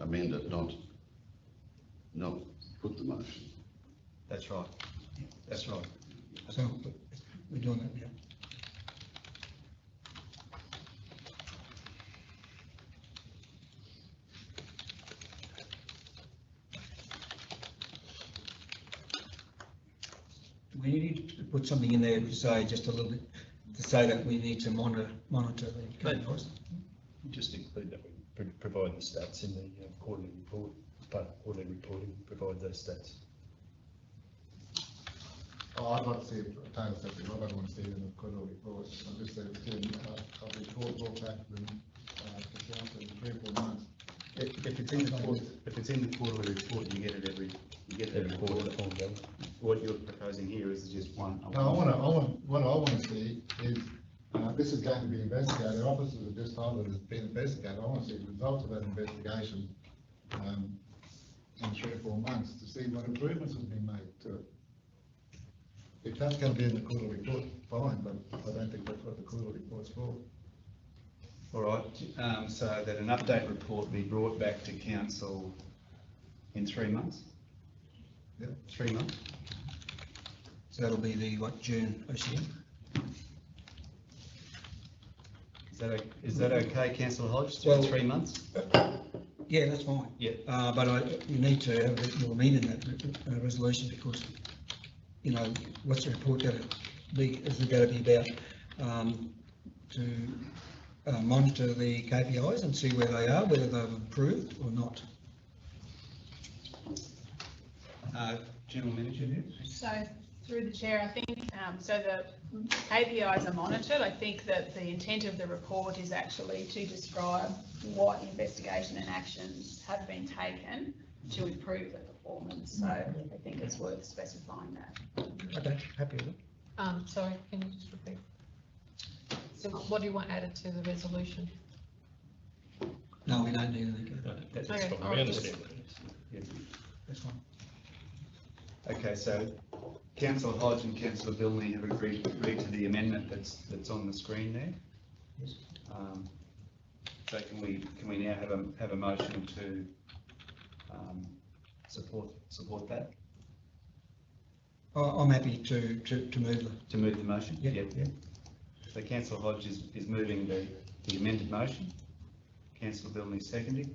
Amend it, not put the motion. That's right. That's right. So we're doing that now. We need to put something in there to say just a little bit, to say that we need to monitor the KPIs. Just include that we provide the stats in the quarterly report, part of quarterly reporting, provide those stats. I'd like to see a total separate, I don't want to see it in the quarterly report. I just said a report brought back to council in 3 or 4 months. If it's in the quarterly report, you get it every quarter. What you're proposing here is just one. No, what I want to see is this is going to be investigated. Officers have just told that it's been investigated. I want to see the results of that investigation in 3 or 4 months to see what improvements have been made to it. If that's going to be in the quarterly report, fine, but I don't think that's what the quarterly report's for. All right, so that an update report be brought back to council in 3 months? Yep. 3 months? So that'll be the, June OCM? Is that okay, Councillor Hodge, Well, 3 months? Yeah, that's fine. Yeah. But you need to have a bit more meat in that resolution because, what's the report going to be? Is it going to be about to monitor the KPIs and see where they are, whether they've improved or not? General Manager here? So through the chair, I think, so the KPIs are monitored. I think that the intent of the report is actually to describe what investigation and actions have been taken to improve the performance. So I think it's worth specifying that. Okay, happy with it. Sorry, can you just repeat? So what do you want added to the resolution? No, we don't need anything. That's Okay, fine. all We right. understand. Yeah. That's fine. Okay, so Councillor Hodge and Councillor Bilney have agreed to the amendment that's on the screen there. Yes. So can we now have a motion to support that? I'm happy to move them. To move the motion? Yeah. So Councillor Hodge is moving the amended motion. Councillor Bilney seconding.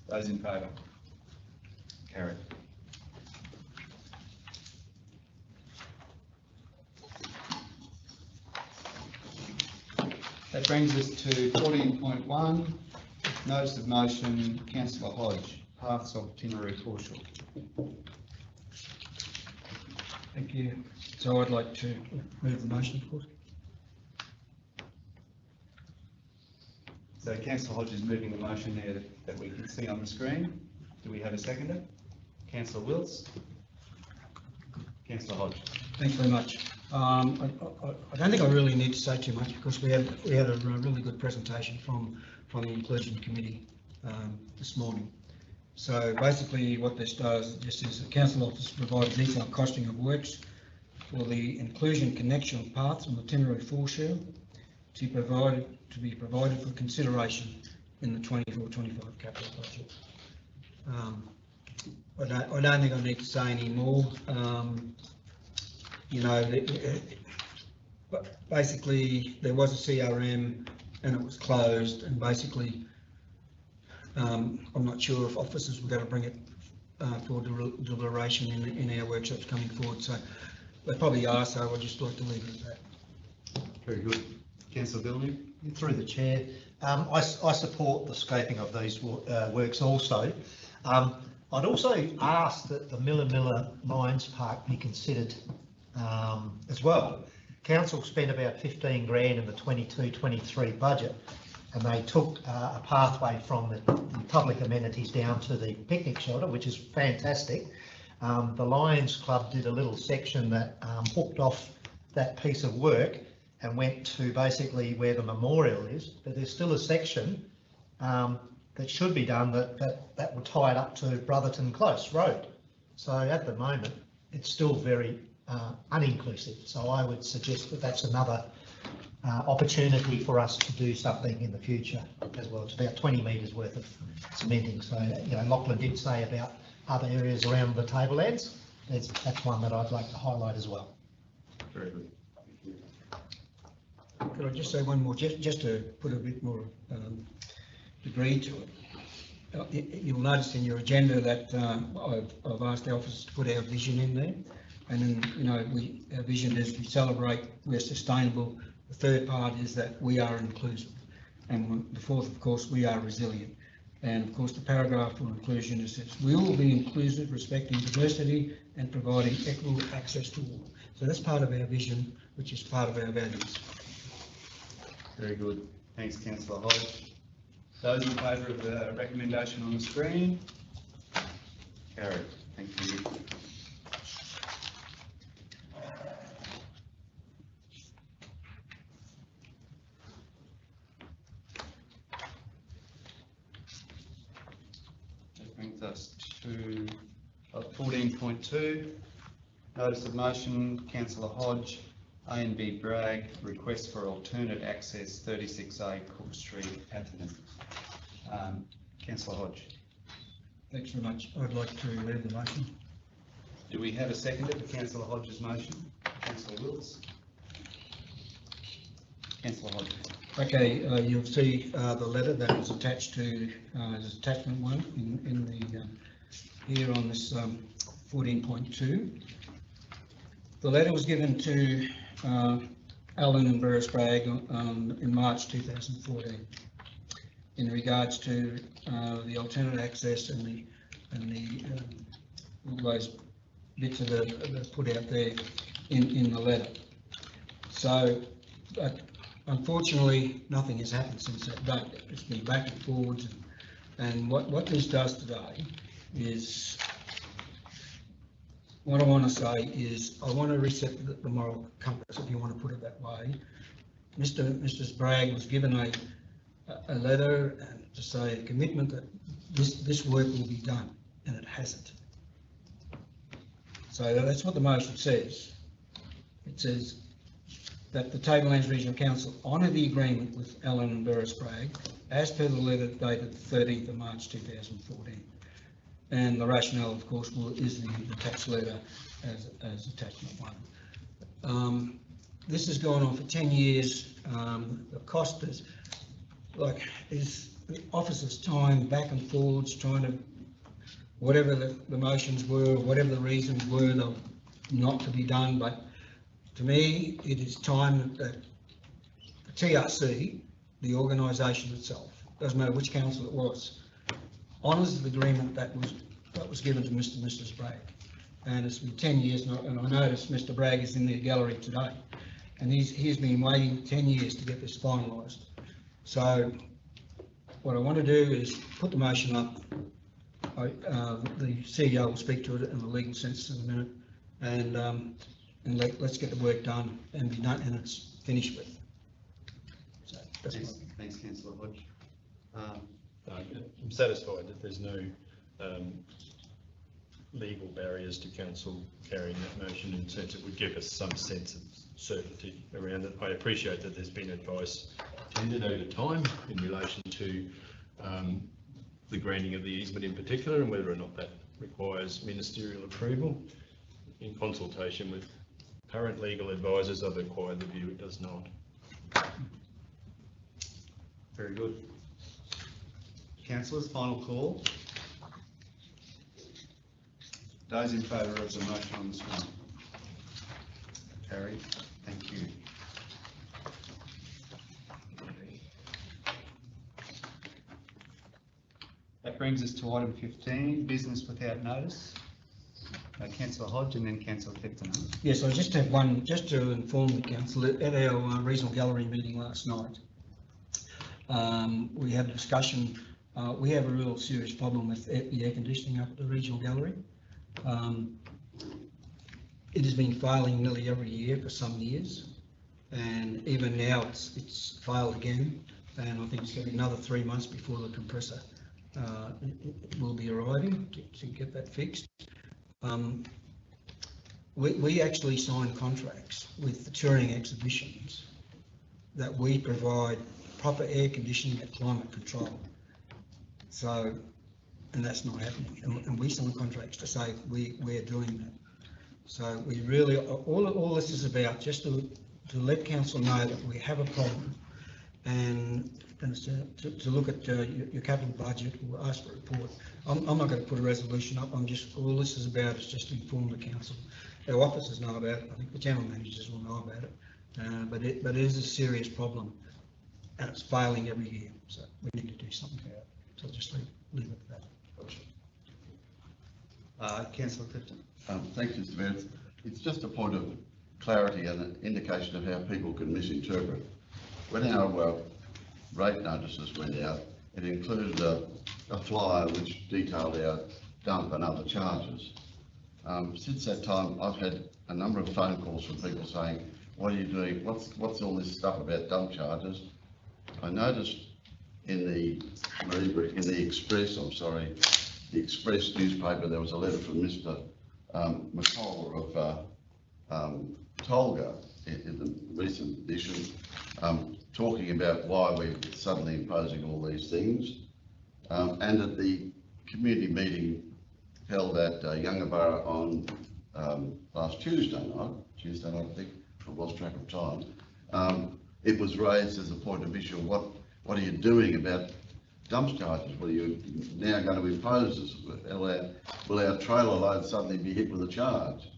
Those in favour? Carried. That brings us to 14.1, notice of motion, councillor Hodge, paths of Tinaroo Foreshore. Thank you. So I'd like to move the motion, of course. So councillor Hodge is moving the motion there that we can see on the screen. Do we have a seconder? Councillor Wills. Councillor Hodge. Thanks very much. I don't think I really need to say too much because we had a really good presentation from the Inclusion Committee this morning. So basically what this does, this is the Council Office provides detailed costing of works for the inclusion connection paths on the Tinaroo Foreshore to be provided for consideration in the 24-25 capital budget. I don't think I need to say any more. You know, but basically there was a CRM and it was closed, and basically I'm not sure if officers were going to bring it for deliberation in our workshops coming forward, so they probably are, so I'd just like to leave it at that. Very good. Councillor Billey. Through the chair, I support the scoping of these works also. I'd also ask that the Miller Lions Park be considered as well. Council spent about 15 grand in the 22-23 budget, and they took a pathway from the public amenities down to the picnic shelter, which is fantastic. The Lions Club did a little section that hooked off that piece of work and went to basically where the memorial is, but there's still a section that should be done that will tie it up to Brotherton Close Road. So at the moment, it's still very uninclusive. So I would suggest that that's another opportunity for us to do something in the future as well. It's about 20 metres worth of cementing. So, you know, Lachlan did say about other areas around the tablelands. That's one that I'd like to highlight as well. Very good. Could I just say one more, just to put a bit more degree to it? You'll notice in your agenda that I've asked the officers to put our vision in there, and then, you know, our vision is we celebrate, we're sustainable. The third part is that we are inclusive, and the fourth, of course, we are resilient. And of course, the paragraph for inclusion is this: we will be inclusive, respecting diversity, and providing equal access to all. So that's part of our vision, which is part of our values. Very good. Thanks, Councillor Hodge. Those in favour of the recommendation on the screen? Carried. Thank you. That brings us to 14.2. Notice of motion, Councillor Hodge. A and B Bragg, request for alternate access 36A Cook Street, Atherton. Councillor Hodge. Thanks very much. I'd like to leave the motion. Do we have a seconder for Councillor Hodge's motion? Councillor Wills. Councillor Hodge. Okay, you'll see the letter that was attached to as attachment 1 in the here on this 14.2. The letter was given to Allen and Burris Bragg in March 2014 in regards to the alternate access and all those bits that are put out there in the letter. So, but unfortunately, nothing has happened since that date. It's been back and forwards, and what this does today is, what I want to say is I want to reset the moral compass, if you want to put it that way. Mr. Bragg was given a letter and to say a commitment that this work will be done, and it hasn't. So that's what the motion says. It says that the Tablelands Regional Council honour the agreement with Allen and Burris Bragg as per the letter dated 13th of March 2014. And the rationale, of course, is the attached letter as attachment 1. This has gone on for 10 years. The cost is the officers' time back and forwards trying to, whatever the motions were, whatever the reasons were not to be done. But to me, it is time that the TRC the organisation itself, doesn't matter which council it was, honours the agreement that was given to Mr. and Mrs. Bragg. And it's been 10 years, and I noticed Mr. Bragg is in the gallery today, and he's been waiting 10 years to get this finalised. So what I want to do is put the motion up. The CEO will speak to it in the legal sense in a minute, and let's get the work done and be done, and it's finished with. So that's Thanks, Councillor Hodge. I'm satisfied that there's no legal barriers to council carrying that motion, in the sense it would give us some sense of certainty around it. I appreciate that there's been advice tendered over time in relation to the granting of the easement in particular, and whether or not that requires ministerial approval. In consultation with current legal advisors, I've acquired the view it does not. Very good. Councillors, final call. Those in favour of the motion on the screen? Carried. Thank you. That brings us to item 15, business without notice. Councillor Hodge and then Councillor Clifton. Yes, I just have one, just to inform the council, at our regional gallery meeting last night, we had a discussion. We have a real serious problem with the air conditioning up at the regional gallery. It has been failing nearly every year for some years, and even now it's failed again, and I think it's going to be another 3 months before the compressor will be arriving to get that fixed. We actually signed contracts with the touring exhibitions that we provide proper air conditioning at climate control. So, and that's not happening. And we signed contracts to say we're doing that. So we really, all this is about just to let council know that we have a problem, and to look at your capital budget or ask for a report. I'm not going to put a resolution up. All this is about is just to inform the council. Our officers know about it. I think the general managers will know about it. But it is a serious problem, and it's failing every year. So we need to do something about it. So I'll just leave it at that. Councillor Clifton. Thanks, Mr. Mayor. It's just a point of clarity and an indication of how people can misinterpret. When our rate notices went out, it included a flyer which detailed our dump and other charges. Since that time, I've had a number of phone calls from people saying, what are you doing? What's all this stuff about dump charges? I noticed in the Express newspaper, there was a letter from Mr. McCall of Tolga in the recent edition, talking about why we're suddenly imposing all these things. And at the community meeting held at Yungabara on last Tuesday night, I think, I lost track of time, it was raised as a point of issue, what are you doing about dump charges? Well, you're now going to impose this. Will our trailer load suddenly be hit with a charge?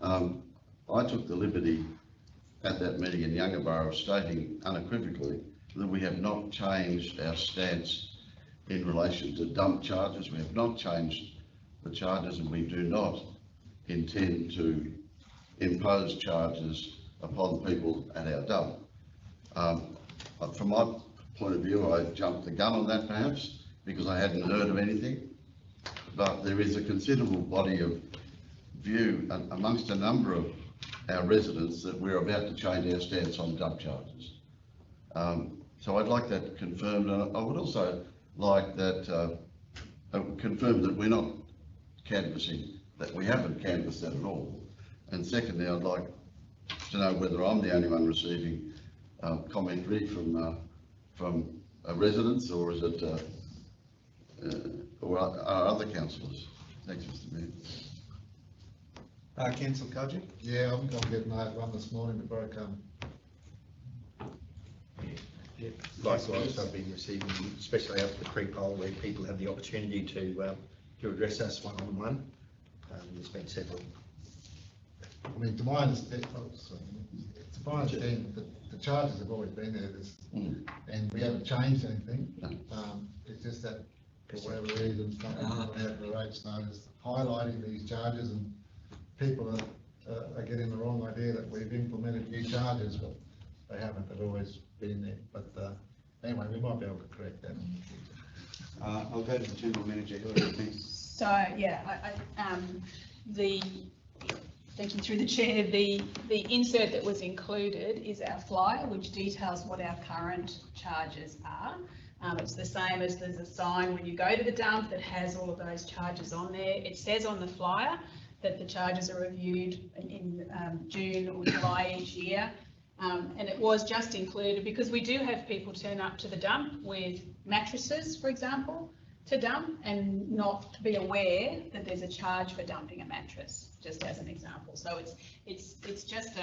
I took the liberty at that meeting in Yungabara of stating unequivocally that we have not changed our stance in relation to dump charges. We have not changed the charges, and we do not intend to impose charges upon people at our dump. From my point of view, I jumped the gun on that perhaps because I hadn't heard of anything, but there is a considerable body of view amongst a number of our residents that we're about to change our stance on dump charges. So I'd like that confirmed, and I would also like that confirmed that we're not canvassing, that we haven't canvassed that at all. And secondly, I'd like to know whether I'm the only one receiving commentary from residents, or is it, or are other councillors? Thanks, Mr. Mayor. Councillor Kojic? Yeah, I'm going to get an one this morning before I come. Yeah, likewise, I've been receiving, especially after the pre-poll, where people have the opportunity to address us one-on-one. There's been several I mean, to my understanding, the charges have always been there, and we haven't changed anything. It's just that for whatever reason, something out the rates notice highlighting these charges, and people are getting the wrong idea that we've implemented new charges, but they haven't. They've always been there. But anyway, we might be able to correct that. I'll go to the General Manager, Hilary, thanks. So, yeah, thinking through the chair, the insert that was included is our flyer, which details what our current charges are. It's the same as there's a sign when you go to the dump that has all of those charges on there. It says on the flyer that the charges are reviewed in June or July each year. And it was just included because we do have people turn up to the dump with mattresses, for example, to dump and not be aware that there's a charge for dumping a mattress, just as an example. So it's just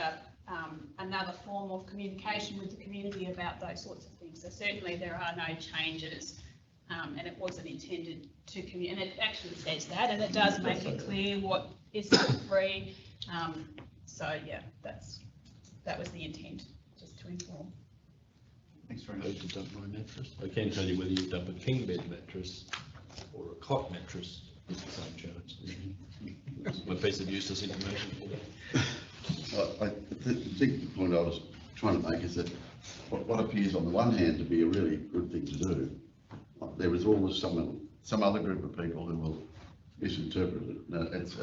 another form of communication with the community about those sorts of things. So certainly there are no changes, and it wasn't intended to and it actually says that, and it does make it clear what is free. So yeah, that was the intent, just to inform. Thanks very much. To dump my mattress. I can tell you whether you dump a king bed mattress or a cot mattress, it's the same charge. That's my piece of useless information for you. I think the point I was trying to make is that what appears on the one hand to be a really good thing to do, there is always some other group of people who will misinterpret it. No, it's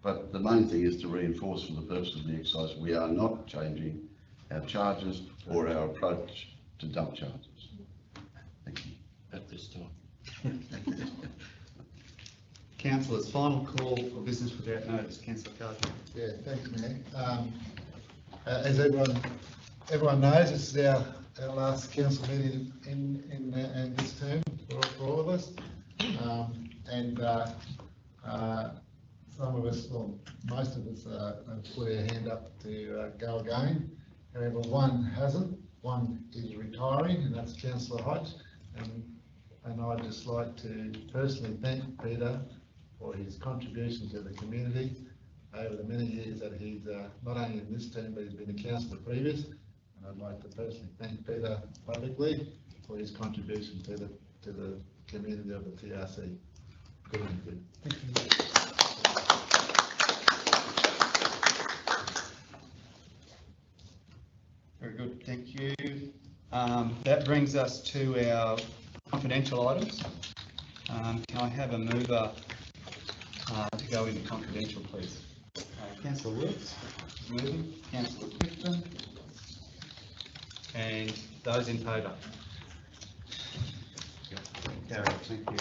but the main thing is to reinforce for the purpose of the exercise, we are not changing our charges or our approach to dump charges. Thank you. At this time. Councillors, final call for business without notice. Councillor Carter. Yeah, thanks, Mayor. As everyone knows, this is our last council meeting in this term for all of us. Some of us, well, most of us have put our hand up to go again. However, one hasn't. One is retiring, and that's Councillor Hodge. And I'd just like to personally thank Peter for his contribution to the community over the many years that he's not only in this term, but he's been a councillor previous. And I'd like to personally thank Peter publicly for his contribution to the community of the TRC. Good on you. Thank you. Very good, thank you. That brings us to our confidential items. Can I have a mover to go into confidential, please? Councillor Woods, moving. Councillor Clifton, and those in favour. Carried, thank you.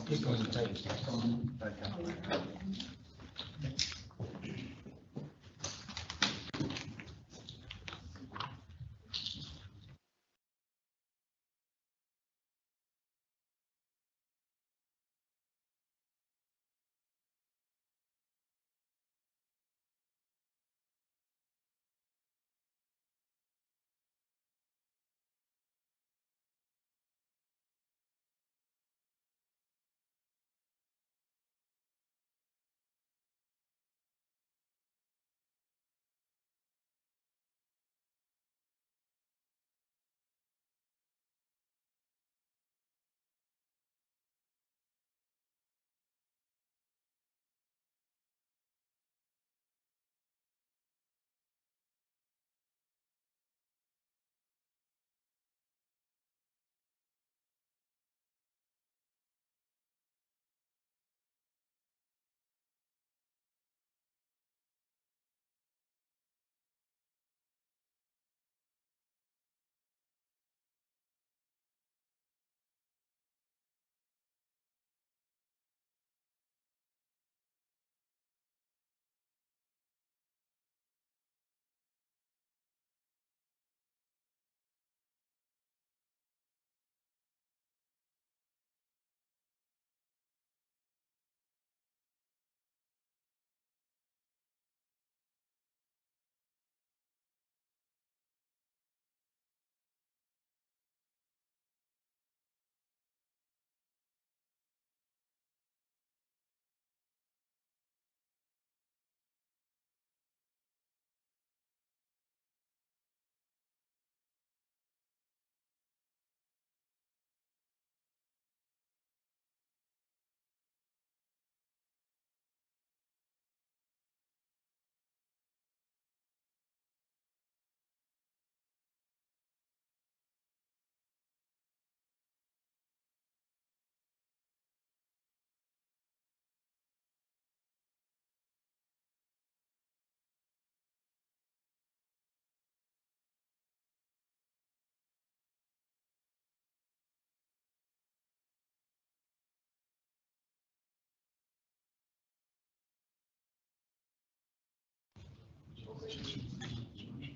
Just going to take time. Okay.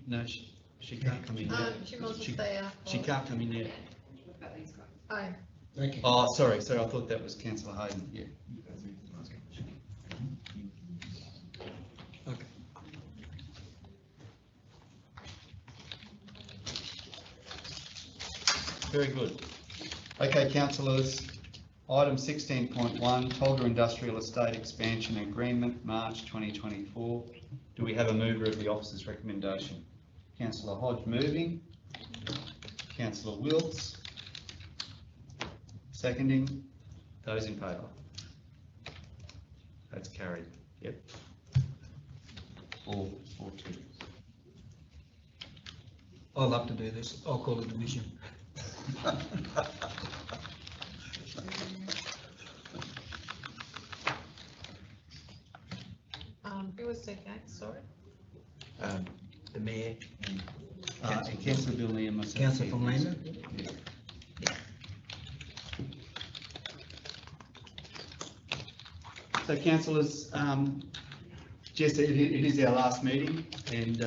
No, she can't come in yet. She wants to stay out. She can't come in yet. Oh, Thank you. Oh, sorry, I thought that was councillor Hayden, yeah. Okay. Very good. Okay, councillors, item 16.1, Tolga Industrial Estate Expansion Agreement, March 2024. Do we have a mover of the officer's recommendation? Councillor Hodge moving. Councillor Wilkes seconding. Those in favour? That's carried. Yep. 4-2. I love to do this. I'll call it division. who was second, sorry? The mayor And Councillor Billy and myself. Councillor from Landon? Yeah. So councillors, Jess, it is our last meeting, and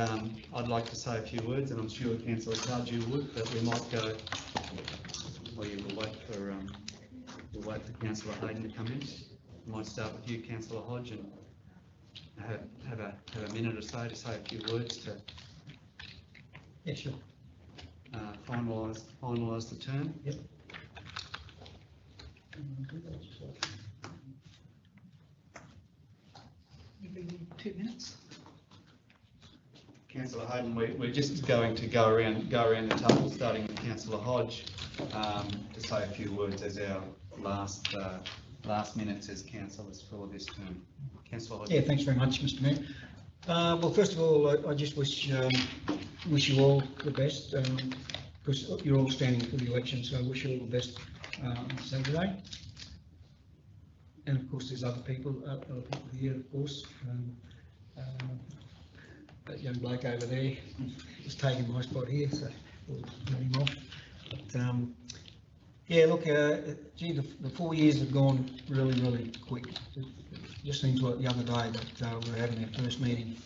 I'd like to say a few words, and I'm sure Councillor Cardew would, but we might go, well, you will wait for Councillor Hayden to come in. We might start with you, Councillor Hodge, and have a minute or so to say a few words to Yeah, sure. finalise the term. Yep. 2 minutes. Councillor Hayden, we're just going to go around the table, starting with Councillor Hodge, to say a few words as our last minutes as councillors for this term. Councillor Hodge. Yeah, thanks very much, Mr. Mayor. Well, first of all, I just wish you all the best, because you're all standing for the election, so I wish you all the best Saturday. And of course, there's other people here, of course. That young bloke over there is taking my spot here, so we'll let him off. But, yeah, look, gee, the 4 years have gone really, really quick. It just seems like the other day that we were having our first meeting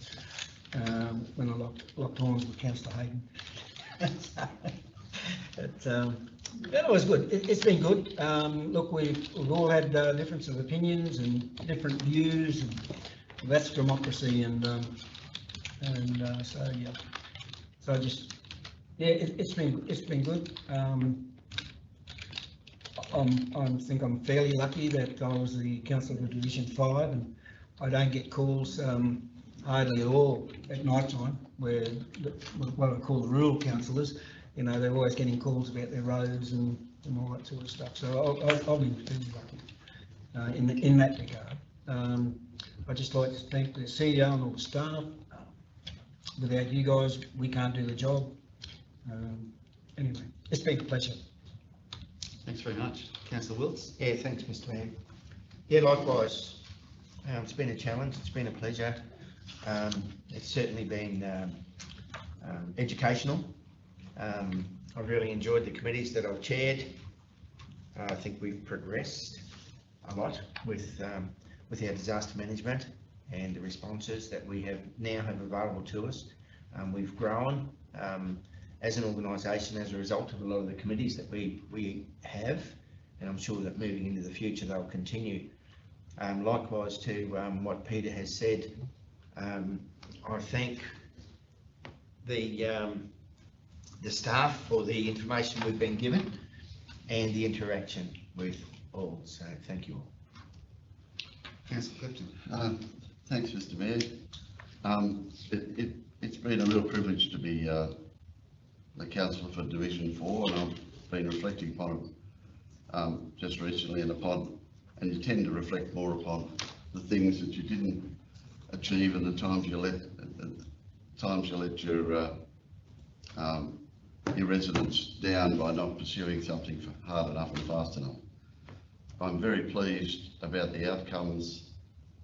when I locked horns with Councillor Hayden. But it was good. It's been good. Look, we've all had difference of opinions and different views, and that's democracy. And so yeah. So just yeah, it's been good. I think I'm fairly lucky that I was the councillor of Division 5, and I don't get calls hardly at all at night time, where what I call the rural councillors. You know, they're always getting calls about their roads and all that sort of stuff. So I've been fairly lucky in that regard. I'd just like to thank the CEO and all the staff. Without you guys, we can't do the job. Anyway, it's been a pleasure. Thanks very much. Councillor Wilkes. Yeah, thanks, Mr. Mayor. Yeah, likewise. It's been a challenge. It's been a pleasure. It's certainly been educational. I've really enjoyed the committees that I've chaired. I think we've progressed a lot with our disaster management and the responses that we now have available to us. We've grown as an organisation as a result of a lot of the committees that we have, and I'm sure that moving into the future they'll continue. Likewise to what Peter has said, I thank the staff for the information we've been given and the interaction with all, so thank you all. Councillor Clifton. Thanks, Mr. Mayor. It's been a real privilege to be the councillor for Division 4, and I've been reflecting upon it just recently, and you tend to reflect more upon the things that you didn't achieve and the times you let your residents down by not pursuing something hard enough and fast enough. I'm very pleased about the outcomes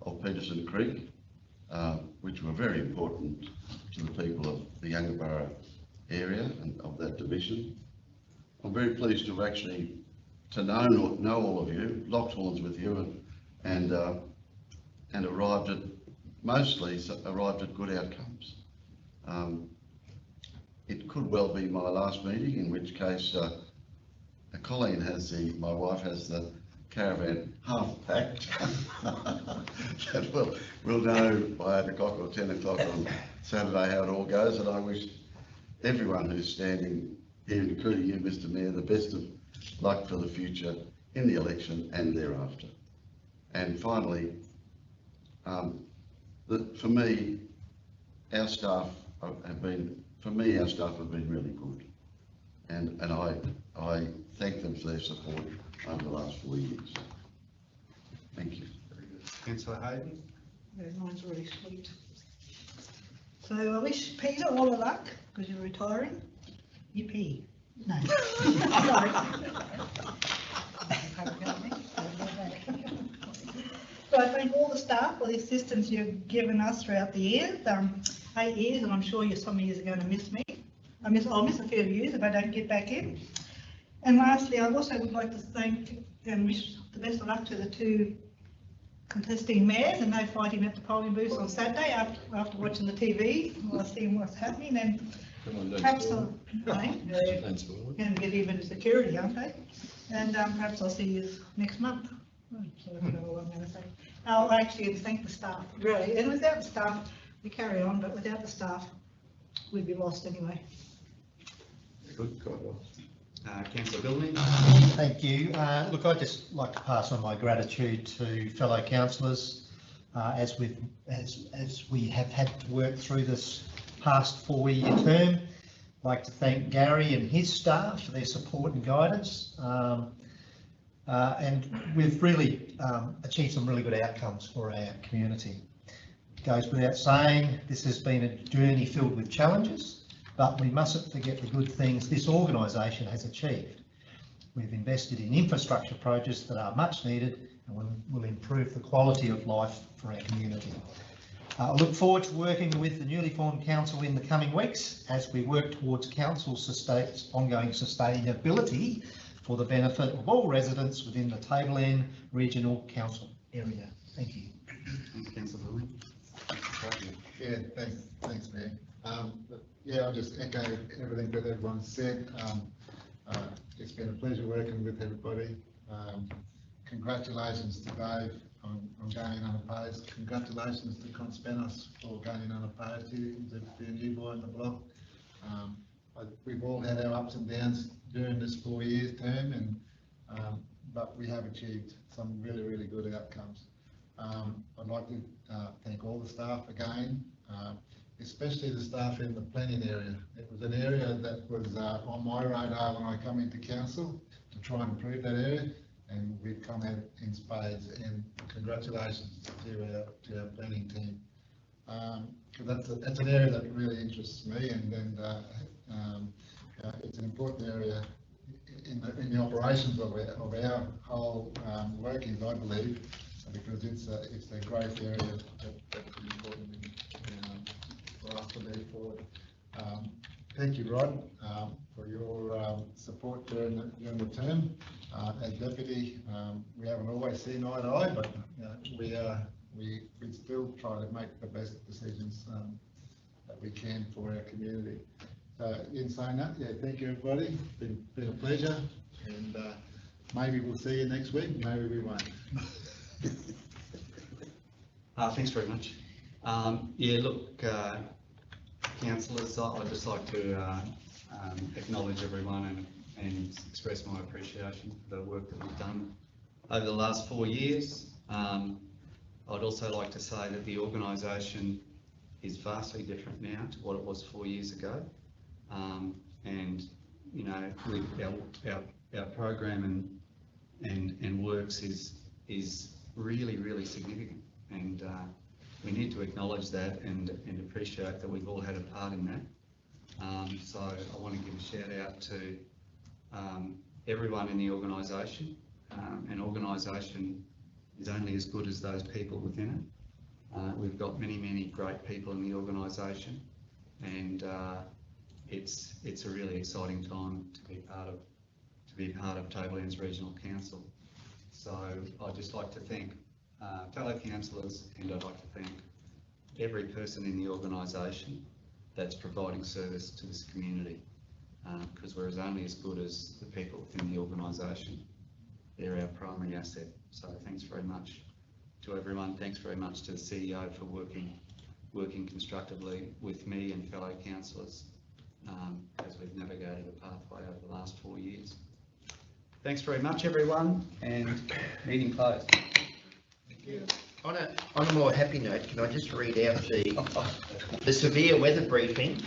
of Peterson Creek, which were very important to the people of the Yungaburra area and of that division. I'm very pleased to actually know all of you, locked horns with you, and arrived at good outcomes. it could well be my last meeting, in which case Colleen has my wife has the caravan half packed. That we'll know by 8 o'clock or 10 o'clock on Saturday how it all goes, and I wish everyone who's standing here, including you, Mr. Mayor, the best of luck for the future in the election and thereafter. And finally, for me, our staff have been really good, and I thank them for their support over the last 4 years. Thank you. Councillor Hayden? Yeah, mine's really sweet. So I wish Peter all the luck, because you're retiring. Yippee. No. Sorry. So I thank all the staff for the assistance you've given us throughout the years, 8 years, and I'm sure some of you are going to miss me. I'll miss a few of you if I don't get back in. And lastly, I also would like to thank and wish the best of luck to the 2 contesting mayors, and no fighting at the polling booths on Saturday after watching the TV, while seeing what's happening, and perhaps I'll going to get even security, aren't they? And perhaps I'll see you next month. So I don't know what I'm going to say. I'll actually thank the staff, really, and without the staff, we carry on, but without the staff, we'd be lost anyway. Good. Councillor Billney. Thank you. Look, I'd just like to pass on my gratitude to fellow councillors as we have had to work through this past 4-year term. I'd like to thank Gary and his staff for their support and guidance. And we've really achieved some really good outcomes for our community. It goes without saying, this has been a journey filled with challenges, but we mustn't forget the good things this organisation has achieved. We've invested in infrastructure projects that are much needed and will improve the quality of life for our community. I look forward to working with the newly formed council in the coming weeks as we work towards council's ongoing sustainability for the benefit of all residents within the Tableland Regional Council area. Thank you. Thanks, Councillor Billney. Yeah, thanks, Mayor. Yeah, I'll just echo everything that everyone said. It's been a pleasure working with everybody. Congratulations to Dave on going unopposed. Congratulations to Conspenos for going unopposed. He's a new boy on the block. We've all had our ups and downs during this 4-year term, and but we have achieved some really, really good outcomes. I'd like to thank all the staff again, especially the staff in the planning area. It was an area that was on my radar when I come into council to try and improve that area, and we've come out in spades, and congratulations to our planning team. That's an area that really interests me, and it's an important area in the operations of our whole workings, I believe, because it's a growth area that's important for us to move forward. Thank you, Rod, for your support during the term. As deputy, we haven't always seen eye to eye, but we still try to make the best decisions that we can for our community. In saying that, yeah, thank you, everybody. It's been a pleasure, and maybe we'll see you next week. Maybe we won't. Thanks very much. Yeah, look, councillors, I'd just like to acknowledge everyone and express my appreciation for the work that we've done over the last 4 years. I'd also like to say that the organisation is vastly different now to what it was 4 years ago. And, you know, our program and works is really, really significant. And we need to acknowledge that and appreciate that we've all had a part in that. So I want to give a shout out to everyone in the organisation. An organisation is only as good as those people within it. We've got many, many great people in the organisation, and it's a really exciting time to be part of Tablelands Regional Council. So I'd just like to thank fellow councillors, and I'd like to thank every person in the organisation that's providing service to this community, because we're only as good as the people within the organisation. They're our primary asset. So thanks very much to everyone. Thanks very much to the CEO for working constructively with me and fellow councillors as we've navigated a pathway over the last 4 years. Thanks very much, everyone, and meeting closed. Thank you. On a more happy note, can I just read out the severe weather briefing